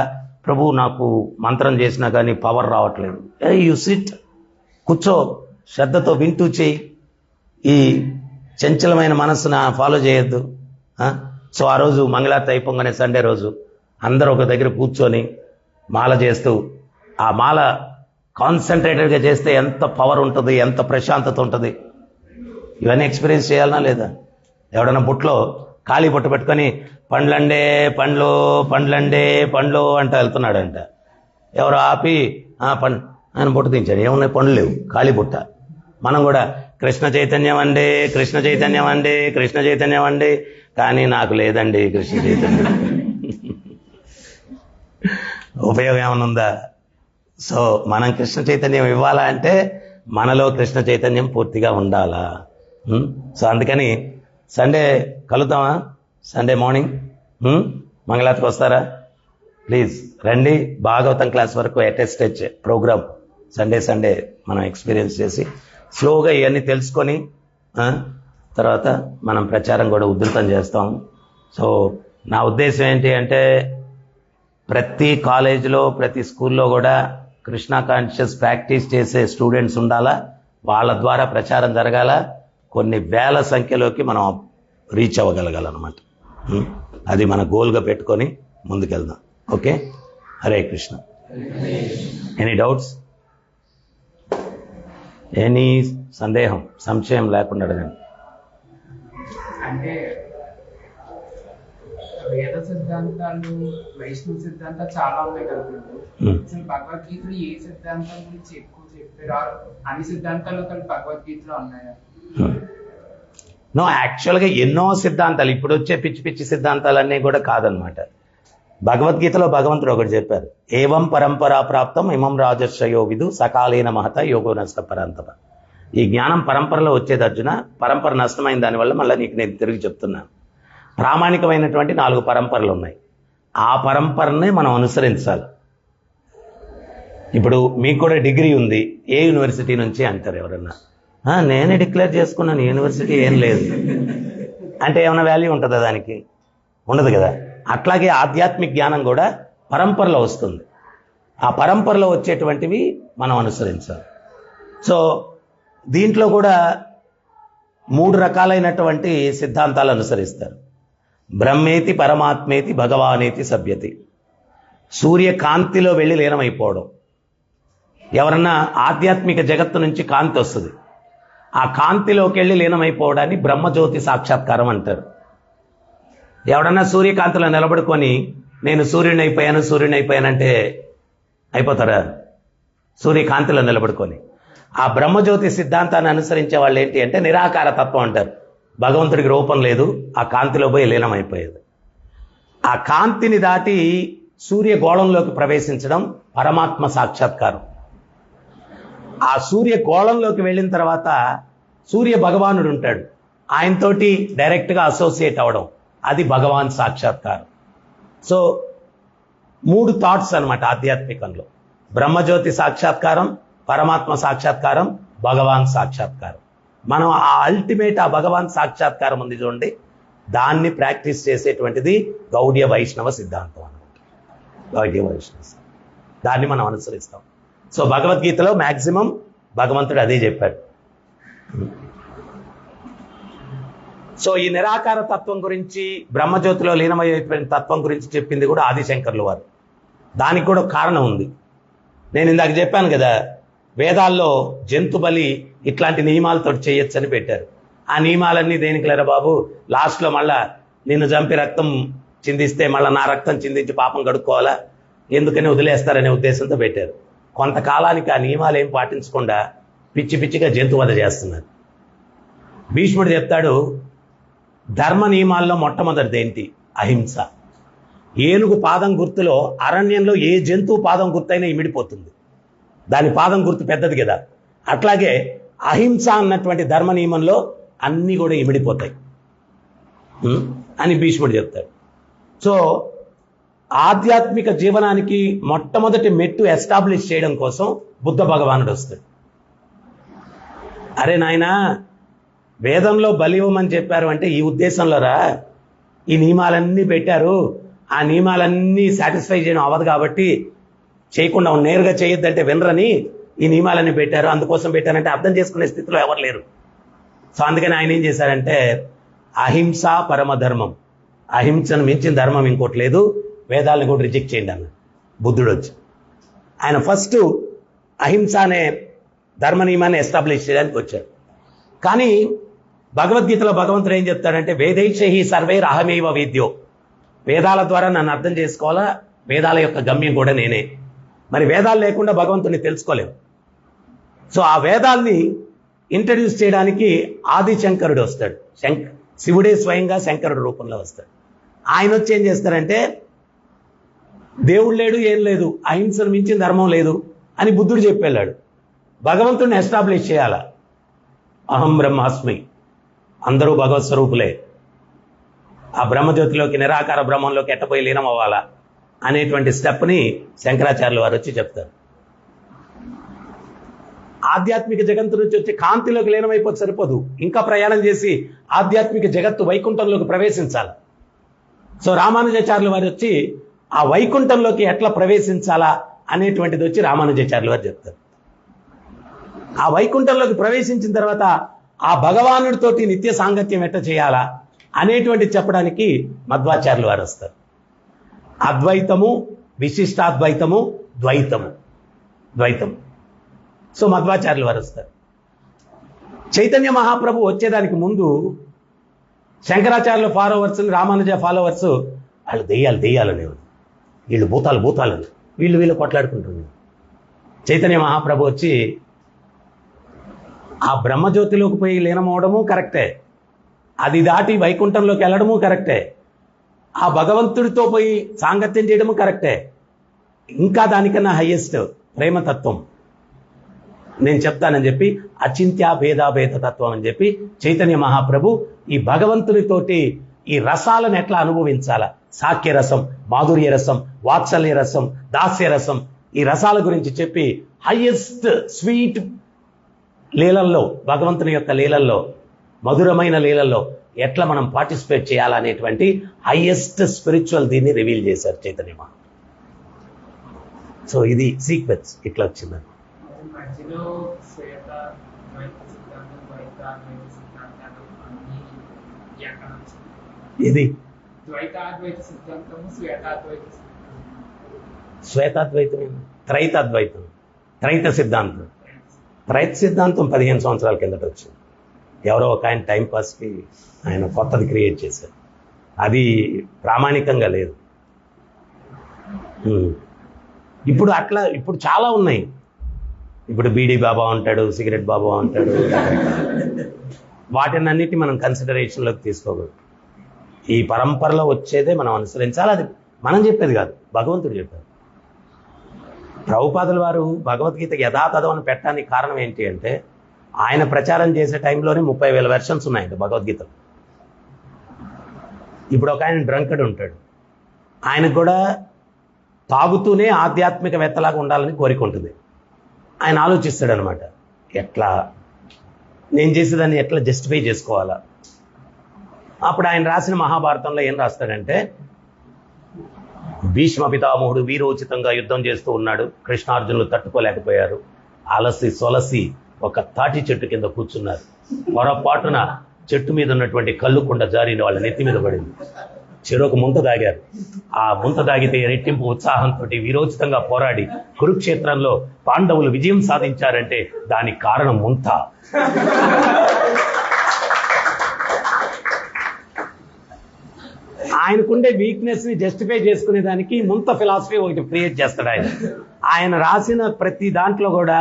ప్రభు నాకు మంత్రం చేసినా కానీ పవర్ రావట్లేదు, యు సిట్, కూర్చో, శ్రద్ధతో వింటూ చేయి, ఈ చంచలమైన మనస్సును ఫాలో చేయొద్దు. సో ఆ రోజు మంగళారతి అయిపోగానే సండే రోజు అందరూ ఒక దగ్గర కూర్చొని మాల చేస్తూ, ఆ మాల కాన్సన్ట్రేటెడ్గా చేస్తే ఎంత పవర్ ఉంటుంది, ఎంత ప్రశాంతత ఉంటుంది. ఇవన్నీ ఎక్స్పీరియన్స్ చేయాలనా లేదా? ఎవడన్నా బుట్లో ఖాళీ బుట్ట పెట్టుకొని పండ్లండే పండ్లు పండ్లండే పండ్లు అంట వెళ్తున్నాడంట. ఎవరు ఆపి ఆయన బుట్ట దించాడు, ఏమున్నాయి, పండ్లు లేవు, ఖాళీ బుట్ట. మనం కూడా కృష్ణ చైతన్యం అండి, కృష్ణ చైతన్యం అండి, కృష్ణ చైతన్యం అండి, కానీ నాకు లేదండి కృష్ణ చైతన్యం. ఉపయోగం ఏమైనా ఉందా? సో మనం కృష్ణ చైతన్యం ఇవ్వాలా అంటే మనలో కృష్ణ చైతన్యం పూర్తిగా ఉండాలా. సో అందుకని సండే కలుద్దామా? సండే మార్నింగ్ మంగళాతికి వస్తారా? ప్లీజ్ రండి. భాగవతం క్లాస్ వరకు అటెస్టేజ్ ప్రోగ్రామ్ సండే మనం ఎక్స్పీరియన్స్ చేసి స్లోగా ఇవన్నీ తెలుసుకొని తర్వాత మనం ప్రచారం కూడా ఉధృతం చేస్తాం. సో నా ఉద్దేశం ఏంటి అంటే ప్రతి కాలేజీలో ప్రతి స్కూల్లో కూడా కృష్ణ కాన్షియస్ ప్రాక్టీస్ చేసే స్టూడెంట్స్ ఉండాలా, వాళ్ళ ద్వారా ప్రచారం జరగాల, కొన్ని వేల సంఖ్యలోకి మనం రీచ్ అవ్వగలగాలన్నమాట. అది మన గోల్గా పెట్టుకొని ముందుకెళ్దాం. Okay, Hare Krishna. Any doubts, any సంశయం లేకుండా అడగండి. అంటే వేద సిద్ధాంతాలు వైష్ణవ సిద్ధాంతాలు చాలా ఉన్నాయి కనుకుంటూ అసలు భగవద్గీతలో ఏ సిద్ధాంతం గురించి ఎక్కువ చెప్పారు? అన్ని సిద్ధాంతాలు కలిపి భగవద్గీతలో ఉన్నాయా? నో, యాక్చువల్గా ఎన్నో సిద్ధాంతాలు ఇప్పుడు వచ్చే పిచ్చి పిచ్చి సిద్ధాంతాలన్నీ కూడా కాదనమాట. భగవద్గీతలో భగవంతుడు ఒకటి చెప్పారు, ఏవం పరంపరా ప్రాప్తం ఇమం రాజశ్రయో విదు సకాలీన మహత యోగో నష్ట పరంతప. ఈ జ్ఞానం పరంపరలో వచ్చేది అర్జున, పరంపర నష్టమైన దానివల్ల మళ్ళీ నీకు నేను తిరిగి చెప్తున్నాను. ప్రామాణికమైనటువంటి 4 పరంపరలు ఉన్నాయి, ఆ పరంపరనే మనం అనుసరించాలి. ఇప్పుడు మీకు కూడా డిగ్రీ ఉంది, ఏ యూనివర్సిటీ నుంచి అంటారు ఎవరన్నా. నేనే డిక్లేర్ చేసుకున్నాను, యూనివర్సిటీ ఏం లేదు అంటే ఏమైనా వాల్యూ ఉంటుందా? దానికి ఉండదు కదా. అట్లాగే ఆధ్యాత్మిక జ్ఞానం కూడా పరంపరలో వస్తుంది, ఆ పరంపరలో వచ్చేటువంటివి మనం అనుసరించాలి. సో దీంట్లో కూడా 3 రకాలైనటువంటి సిద్ధాంతాలు అనుసరిస్తారు. బ్రహ్మేతి పరమాత్మేతి భగవానేతి సభ్యతి. సూర్యకాంతిలో వెళ్ళి లీనమైపోవడం. ఎవరన్నా ఆధ్యాత్మిక జగత్తు నుంచి కాంతి వస్తుంది, ఆ కాంతిలోకి వెళ్ళి లీనమైపోవడాన్ని బ్రహ్మజ్యోతి సాక్షాత్కారం అంటారు. ఎవడన్నా సూర్యకాంతిలో నిలబడుకొని నేను సూర్యుని అయిపోయానంటే అయిపోతారా? సూర్యకాంతిలో నిలబడుకొని. ఆ బ్రహ్మజ్యోతి సిద్ధాంతాన్ని అనుసరించే వాళ్ళు ఏంటి అంటే నిరాకార తత్వం అంటారు. భగవంతుడికి రూపం లేదు, ఆ కాంతిలో పోయి లీనమైపోయేది. ఆ కాంతిని దాటి సూర్యగోళంలోకి ప్రవేశించడం పరమాత్మ సాక్షాత్కారం. ఆ సూర్యగోళంలోకి వెళ్ళిన తర్వాత సూర్య భగవానుడు ఉంటాడు, ఆయనతోటి డైరెక్ట్గా అసోసియేట్ అవ్వడం, అది భగవాన్ సాక్షాత్కారం. సో 3 థాట్స్ అన్నమాట ఆధ్యాత్మికంలో: బ్రహ్మజ్యోతి సాక్షాత్కారం, పరమాత్మ సాక్షాత్కారం, భగవాన్ సాక్షాత్కారం. మనం ఆ అల్టిమేట్ ఆ భగవాన్ సాక్షాత్కారం ఉంది చూడండి, దాన్ని ప్రాక్టీస్ చేసేటువంటిది గౌడీయ వైష్ణవ సిద్ధాంతం అన్నమాట. గౌడీయ వైష్ణవ దాన్ని మనం అనుసరిస్తాం. సో భగవద్గీతలో మ్యాక్సిమం భగవంతుడు అదే చెప్పాడు. సో ఈ నిరాకార తత్వం గురించి, బ్రహ్మజ్యోతిలో లీనమైపోయిన తత్వం గురించి చెప్పింది కూడా ఆదిశంకర్లు వారు. దానికి కూడా కారణం ఉంది. నేను ఇందాక చెప్పాను కదా, వేదాల్లో జంతు బలి ఇట్లాంటి నియమాలతో చేయొచ్చని పెట్టారు. ఆ నియమాలన్నీ దేనికి లేరా బాబు, లాస్ట్లో మళ్ళా నిన్ను చంపి రక్తం చిందిస్తే మళ్ళీ నా రక్తం చిందించి పాపం కడుక్కోవాలా, ఎందుకని వదిలేస్తారనే ఉద్దేశంతో పెట్టారు. కొంతకాలానికి ఆ నియమాలు ఏం పాటించకుండా పిచ్చి పిచ్చిగా జంతువధ చేస్తున్నారు. భీష్ముడు చెప్తాడు, ధర్మ నియమాల్లో మొట్టమొదటిది ఏంటి? అహింస. ఏనుగు పాదం గుర్తులో అరణ్యంలో ఏ జంతువు పాదం గుర్తైనా ఇమిడిపోతుంది, దాని పాదం గుర్తు పెద్దది కదా. అట్లాగే అహింస అన్నటువంటి ధర్మ నియమంలో అన్నీ కూడా ఇమిడిపోతాయి అని భీష్ముడు చెప్తాడు. సో ఆధ్యాత్మిక జీవనానికి మొట్టమొదటి మెట్టు ఎస్టాబ్లిష్ చేయడం కోసం బుద్ధ భగవానుడు వస్తాడు. అరే నాయనా, వేదంలో బలి ఇవ్వమని చెప్పారు అంటే ఈ ఉద్దేశంలో రా, ఈ నియమాలన్నీ పెట్టారు, ఆ నియమాలన్నీ సాటిస్ఫై చేయడం అవ్వదు కాబట్టి చేయకుండా నేరుగా చేయొద్దంటే వినరని ఈ నియమాలన్నీ పెట్టారు, అందుకోసం పెట్టారంటే అర్థం చేసుకునే స్థితిలో ఎవరు లేరు. సో అందుకని ఆయన ఏం చేశారంటే అహింస పరమధర్మం, అహింసను మించిన ధర్మం ఇంకోటి లేదు, వేదాలను కూడా రిజెక్ట్ చేయండి అన్న బుద్ధుడు వచ్చి. ఆయన ఫస్ట్ అహింస అనే ధర్మ నియమాన్ని ఎస్టాబ్లిష్ చేయడానికి వచ్చాడు. కానీ భగవద్గీతలో భగవంతుడు ఏం చెప్తాడంటే వేదైషహి సర్వైర్ అహమేవ వేద్యో, వేదాల ద్వారా నన్ను అర్థం చేసుకోవాలా, వేదాల యొక్క గమ్యం కూడా నేనే. మరి వేదాలు లేకుండా భగవంతుడిని తెలుసుకోలేము. సో ఆ వేదాల్ని ఇంట్రడ్యూస్ చేయడానికి ఆదిశంకరుడు వస్తాడు. శివుడే స్వయంగా శంకరుడు రూపంలో వస్తాడు. ఆయన వచ్చి ఏం చేస్తారంటే దేవుడు లేడు, ఏం లేదు, అహింసను మించిన ధర్మం లేదు అని బుద్ధుడు చెప్పేళ్ళాడు. భగవంతుడిని ఎస్టాబ్లిష్ చేయాలా, అహం బ్రహ్మాస్మి, అందరూ భగవత్ స్వరూపులే, ఆ బ్రహ్మజ్యోతిలోకి నిరాకార బ్రహ్మంలోకి ఎట్టపోయి లీనం అవ్వాలా అనేటువంటి స్టెప్ని శంకరాచార్యులు వారు వచ్చి చెప్తారు. ఆధ్యాత్మిక జగత్తు నుంచి వచ్చి కాంతిలోకి లీనమైపోతే సరిపోదు, ఇంకా ప్రయాణం చేసి ఆధ్యాత్మిక జగత్తు వైకుంఠంలోకి ప్రవేశించాలి. సో రామానుజాచార్యులు వారు వచ్చి ఆ వైకుంఠంలోకి ఎట్లా ప్రవేశించాలా అనేటువంటిది వచ్చి రామానుజాచార్యులు వారు చెప్తారు. ఆ వైకుంఠంలోకి ప్రవేశించిన తర్వాత ఆ భగవానుడితోటి నిత్య సాంగత్యం ఎట్లా చేయాలా అనేటువంటిది చెప్పడానికి మధ్వాచార్యులు వారు వస్తారు. అద్వైతము, విశిష్టాద్వైతము, ద్వైతము. సో మధ్వాచార్యులు వారు వస్తారు. చైతన్య మహాప్రభు వచ్చేదానికి ముందు శంకరాచార్యుల ఫాలోవర్స్, రామానుజ ఫాలోవర్స్ వాళ్ళు దెయ్యాలనేవారు, వీళ్ళు భూతాలని, వీళ్ళు కొట్లాడుకుంటున్నారు. చైతన్య మహాప్రభు వచ్చి ఆ బ్రహ్మజ్యోతిలోకి పోయి లీనమవడము కరెక్టే, అది దాటి వైకుంఠంలోకి వెళ్ళడము కరెక్టే, ఆ భగవంతుడితో పోయి సాంగత్యం చేయడము కరెక్టే, ఇంకా దానికన్నా హయ్యెస్ట్ ప్రేమతత్వం నేను చెప్తానని చెప్పి అచింత్య భేదాభేద తత్వం అని చెప్పి చైతన్య మహాప్రభు ఈ భగవంతునితోటి ఈ రసాలను ఎట్లా అనుభవించాలా, సాఖ్య రసం, మాధుర్య రసం, వాత్సల్య రసం, దాస్య రసం, ఈ రసాల గురించి చెప్పి హయ్యెస్ట్ స్వీట్ లీలల్లో, భగవంతుని యొక్క లీలల్లో, మధురమైన లీలల్లో ఎట్లా మనం పార్టిసిపేట్ చేయాలనేటువంటి హయ్యెస్ట్ స్పిరిచువల్ దీన్ని రివీల్ చేశారు చైతన్య మహాప్రభు. సో ఇది సీక్వెన్స్ ఇట్లా వచ్చిందని. మధ్యలో శ్వేత ద్వైత సిద్ధాంతం, ద్వైతాద్వైత సిద్ధాంతాలు అన్ని ఎక్కడ వచ్చింది? ఇది ద్వైతాద్వైత సిద్ధాంతము, శ్వేతాద్వైత శ్వేతాద్వైతం, త్రైతాద్వైతం, త్రైత సిద్ధాంతం. త్రైత సిద్ధాంతం 15 సంవత్సరాల కిందట వచ్చింది. ఎవరో ఒక ఆయన టైంపాస్కి ఆయన కొత్తది క్రియేట్ చేశారు, అది ప్రామాణికంగా లేదు. ఇప్పుడు చాలా ఉన్నాయి. ఇప్పుడు బీడీ బాబా ఉంటాడు, సిగరెట్ బాబా ఉంటాడు, వాటినన్నిటి మనం కన్సిడరేషన్లోకి తీసుకోకూడదు. ఈ పరంపరలో వచ్చేదే మనం అనుసరించాలి, అది మనం చెప్పేది కాదు, భగవంతుడు చెప్పారు. ప్రభుపాదుల వారు భగవద్గీతకి యథాతథం పెట్టడానికి కారణం ఏంటి అంటే, ఆయన ప్రచారం చేసే టైంలోనే 30,000 వెర్షన్స్ ఉన్నాయండి భగవద్గీతలో. ఇప్పుడు ఒక ఆయన డ్రంకడ్ ఉంటాడు, ఆయనకు కూడా తాగుతూనే ఆధ్యాత్మికవేత్తలాగా ఉండాలని కోరిక ఉంటుంది. ఆయన ఆలోచిస్తాడు అనమాట, ఎట్లా నేను చేసేదాన్ని ఎట్లా జస్టిఫై చేసుకోవాలా. అప్పుడు ఆయన రాసిన మహాభారతంలో ఏం రాస్తాడంటే, భీష్మ పితామహుడు వీరోచితంగా యుద్ధం చేస్తూ ఉన్నాడు, కృష్ణార్జునులు తట్టుకోలేకపోయారు, అలసి సొలసి ఒక తాటి చెట్టు కింద కూర్చున్నారు. పొరపాటున చెట్టు మీద ఉన్నటువంటి కళ్ళు కుండ జారి వాళ్ళ నెత్తి మీద పడింది. చెరొక ముంత తాగారు. ఆ ముంత తాగితే రెట్టింపు ఉత్సాహంతో వీరోచితంగా పోరాడి కురుక్షేత్రంలో పాండవులు విజయం సాధించారంటే దానికి కారణం ముంత. ఆయనకుండే వీక్నెస్ ని జస్టిఫై చేసుకునే దానికి ముంత ఫిలాసఫీ ఒకటి క్రియేట్ చేస్తాడు ఆయన. ఆయన రాసిన ప్రతి దాంట్లో కూడా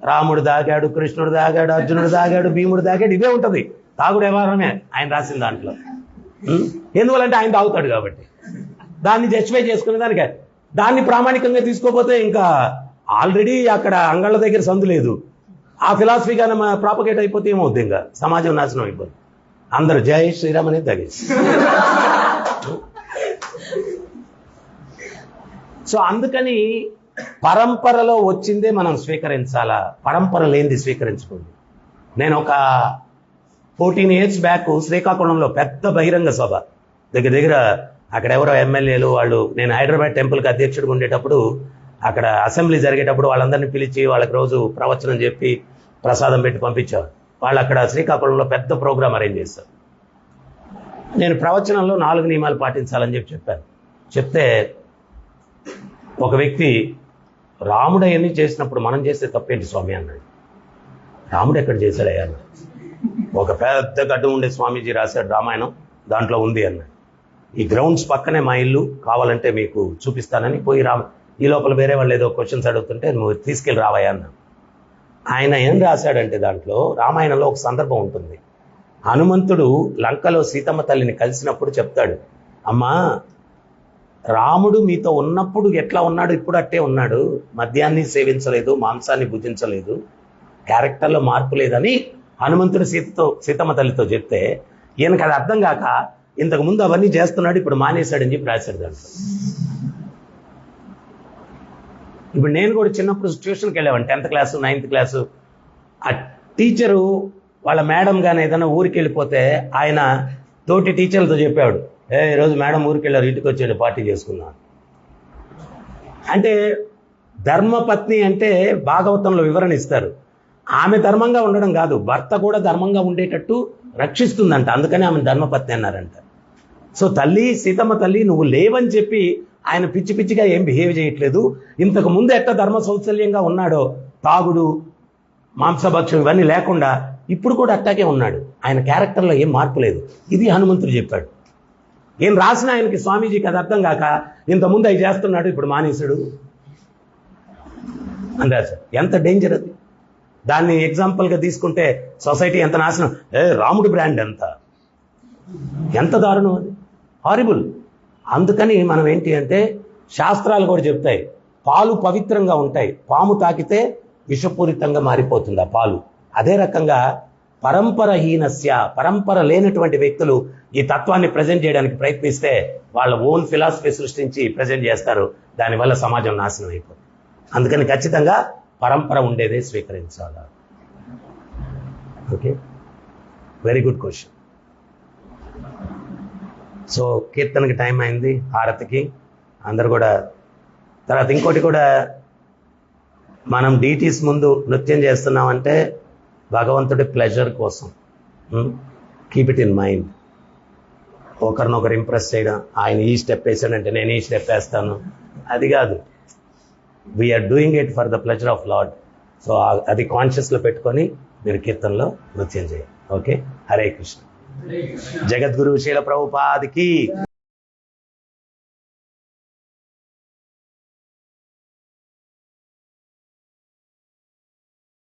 రాముడు దాగాడు, కృష్ణుడు దాగాడు, అర్జునుడు దాగాడు, భీముడు దాగాడు, ఇదే ఉంటుంది. తాగుడు వ్యవహారమే ఆయన రాసిన దాంట్లో. ఎందువల్లంటే ఆయన తాగుతాడు కాబట్టి. దాన్ని జస్టిఫై చేసుకునే దానికి, దాన్ని ప్రామాణికంగా తీసుకోపోతే ఇంకా ఆల్రెడీ అక్కడ అంగళ్ళ దగ్గర సందు లేదు. ఆ ఫిలాసఫీ కానీ ప్రాపగేట్ అయిపోతే ఏమవుద్ది, ఇంకా సమాజం నాశనం అయిపోతుంది. అందరూ జై శ్రీరామ్ అనేది తగేసి. సో అందుకని పరంపరలో వచ్చిందే మనం స్వీకరించాలా, పరంపర లేనిది స్వీకరించుకోండి. నేను ఒక 14 years బ్యాక్ శ్రీకాకుళంలో పెద్ద బహిరంగ సభ దగ్గర అక్కడ ఎవరో ఎమ్మెల్యేలు వాళ్ళు, నేను హైదరాబాద్ టెంపుల్కి అధ్యక్షుడిగా ఉండేటప్పుడు అక్కడ అసెంబ్లీ జరిగేటప్పుడు వాళ్ళందరినీ పిలిచి వాళ్ళకి రోజు ప్రవచనం చెప్పి ప్రసాదం పెట్టి పంపించేవారు. వాళ్ళు అక్కడ శ్రీకాకుళంలో పెద్ద ప్రోగ్రాం అరేంజ్ చేస్తారు. నేను ప్రవచనంలో 4 నియమాలు పాటించాలని చెప్పాను. చెప్తే ఒక వ్యక్తి, రాముడు అవన్నీ చేసినప్పుడు మనం చేస్తే తప్పేంటి స్వామి అన్నాడు. రాముడు ఎక్కడ చేశాడయ్యా అన్నాడు. ఒక పెద్ద గడ్డం ఉండే స్వామీజీ రాశాడు రామాయణం, దాంట్లో ఉంది అన్నాడు. ఈ గ్రౌండ్స్ పక్కనే మా ఇల్లు, కావాలంటే మీకు చూపిస్తానని పోయి ఈ లోపల వేరే వాళ్ళు ఏదో క్వశ్చన్స్ అడుగుతుంటే నువ్వు తీసుకెళ్ళి రావయ్యా అన్నాడు. ఆయన ఏం రాశాడంటే, దాంట్లో రామాయణంలో ఒక సందర్భం ఉంటుంది. హనుమంతుడు లంకలో సీతమ్మ తల్లిని కలిసినప్పుడు చెప్తాడు, అమ్మా రాముడు మీతో ఉన్నప్పుడు ఎట్లా ఉన్నాడు ఇప్పుడు అట్టే ఉన్నాడు, మద్యాన్ని సేవించలేదు, మాంసాన్ని భుజించలేదు, క్యారెక్టర్లో మార్పు లేదని హనుమంతుడు సీతమ్మ తల్లితో చెప్తే ఈయనకు అది అర్థం కాక ఇంతకు ముందు అవన్నీ చేస్తున్నాడు ఇప్పుడు మానేశాడని చెప్పి రాశాడు దాంట్లో. ఇప్పుడు నేను కూడా చిన్నప్పుడు ట్యూషన్కి వెళ్ళేవాడిని, 10th క్లాసు 9th క్లాసు. ఆ టీచరు వాళ్ళ మేడం కానీ ఏదైనా ఊరికి వెళ్ళిపోతే ఆయన తోటి టీచర్లతో చెప్పాడు, ఈరోజు మేడం ఊరికి వెళ్ళారు, ఇంటికి వచ్చేది పార్టీ చేసుకున్నాను. అంటే ధర్మపత్ని అంటే భాగవతంలో వివరణ ఇస్తారు, ఆమె ధర్మంగా ఉండడం కాదు, భర్త కూడా ధర్మంగా ఉండేటట్టు రక్షిస్తుందంట, అందుకని ఆమె ధర్మపత్ని అన్నారంట. సో తల్లి, సీతమ్మ తల్లి నువ్వు లేవని చెప్పి ఆయన పిచ్చి పిచ్చిగా ఏం బిహేవ్ చేయట్లేదు. ఇంతకు ముందు ఎట్లా ధర్మ సౌశల్యంగా ఉన్నాడో, తాగుడు మాంసభక్షం ఇవన్నీ లేకుండా ఇప్పుడు కూడా అట్టాకే ఉన్నాడు, ఆయన క్యారెక్టర్లో ఏం మార్పు లేదు. ఇది హనుమంతుడు చెప్పాడు. ఏం రాసిన ఆయనకి స్వామీజీకి అది అర్థం కాక ఇంతకుముందు అవి చేస్తున్నాడు ఇప్పుడు మానేశాడు అని రాశాడు. ఎంత డేంజర్ అది. దాన్ని ఎగ్జాంపుల్గా తీసుకుంటే సొసైటీ ఎంత నాశనం. రాముడి బ్రాండ్ ఎంత దారుణం అది, హారిబుల్. అందుకని మనం ఏంటి అంటే శాస్త్రాలు కూడా చెప్తాయి, పాలు పవిత్రంగా ఉంటాయి, పాము తాకితే విషపూరితంగా మారిపోతుంది ఆ పాలు. అదే రకంగా పరంపరహీనస్య, పరంపర లేనటువంటి వ్యక్తులు ఈ తత్వాన్ని ప్రజెంట్ చేయడానికి ప్రయత్నిస్తే వాళ్ళ ఓన్ ఫిలాసఫీ సృష్టించి ప్రజెంట్ చేస్తారు, దానివల్ల సమాజం నాశనం అయిపోతుంది. అందుకని ఖచ్చితంగా పరంపర ఉండేదే స్వీకరించాలి. Okay, very good question. So కీర్తనకి టైం అయింది, హారతికి అందరు కూడా. తర్వాత ఇంకోటి కూడా, మనం డీటీస్ ముందు నృత్యం చేస్తున్నామంటే భగవంతుడి ప్లెజర్ కోసం. Keep it in mind. ఒకరినొకరు ఇంప్రెస్ చేయడం, ఆయన ఈ స్టెప్ వేసాడంటే నేను ఈ స్టెప్ వేస్తాను, అది కాదు. We are doing it for the pleasure of lord. So అది కాన్షియస్లో పెట్టుకొని మీరు కీర్తనలో నృత్యం చేయాలి. ఓకే, హరే కృష్ణ. జగద్గురు శీల ప్రభుపాదికి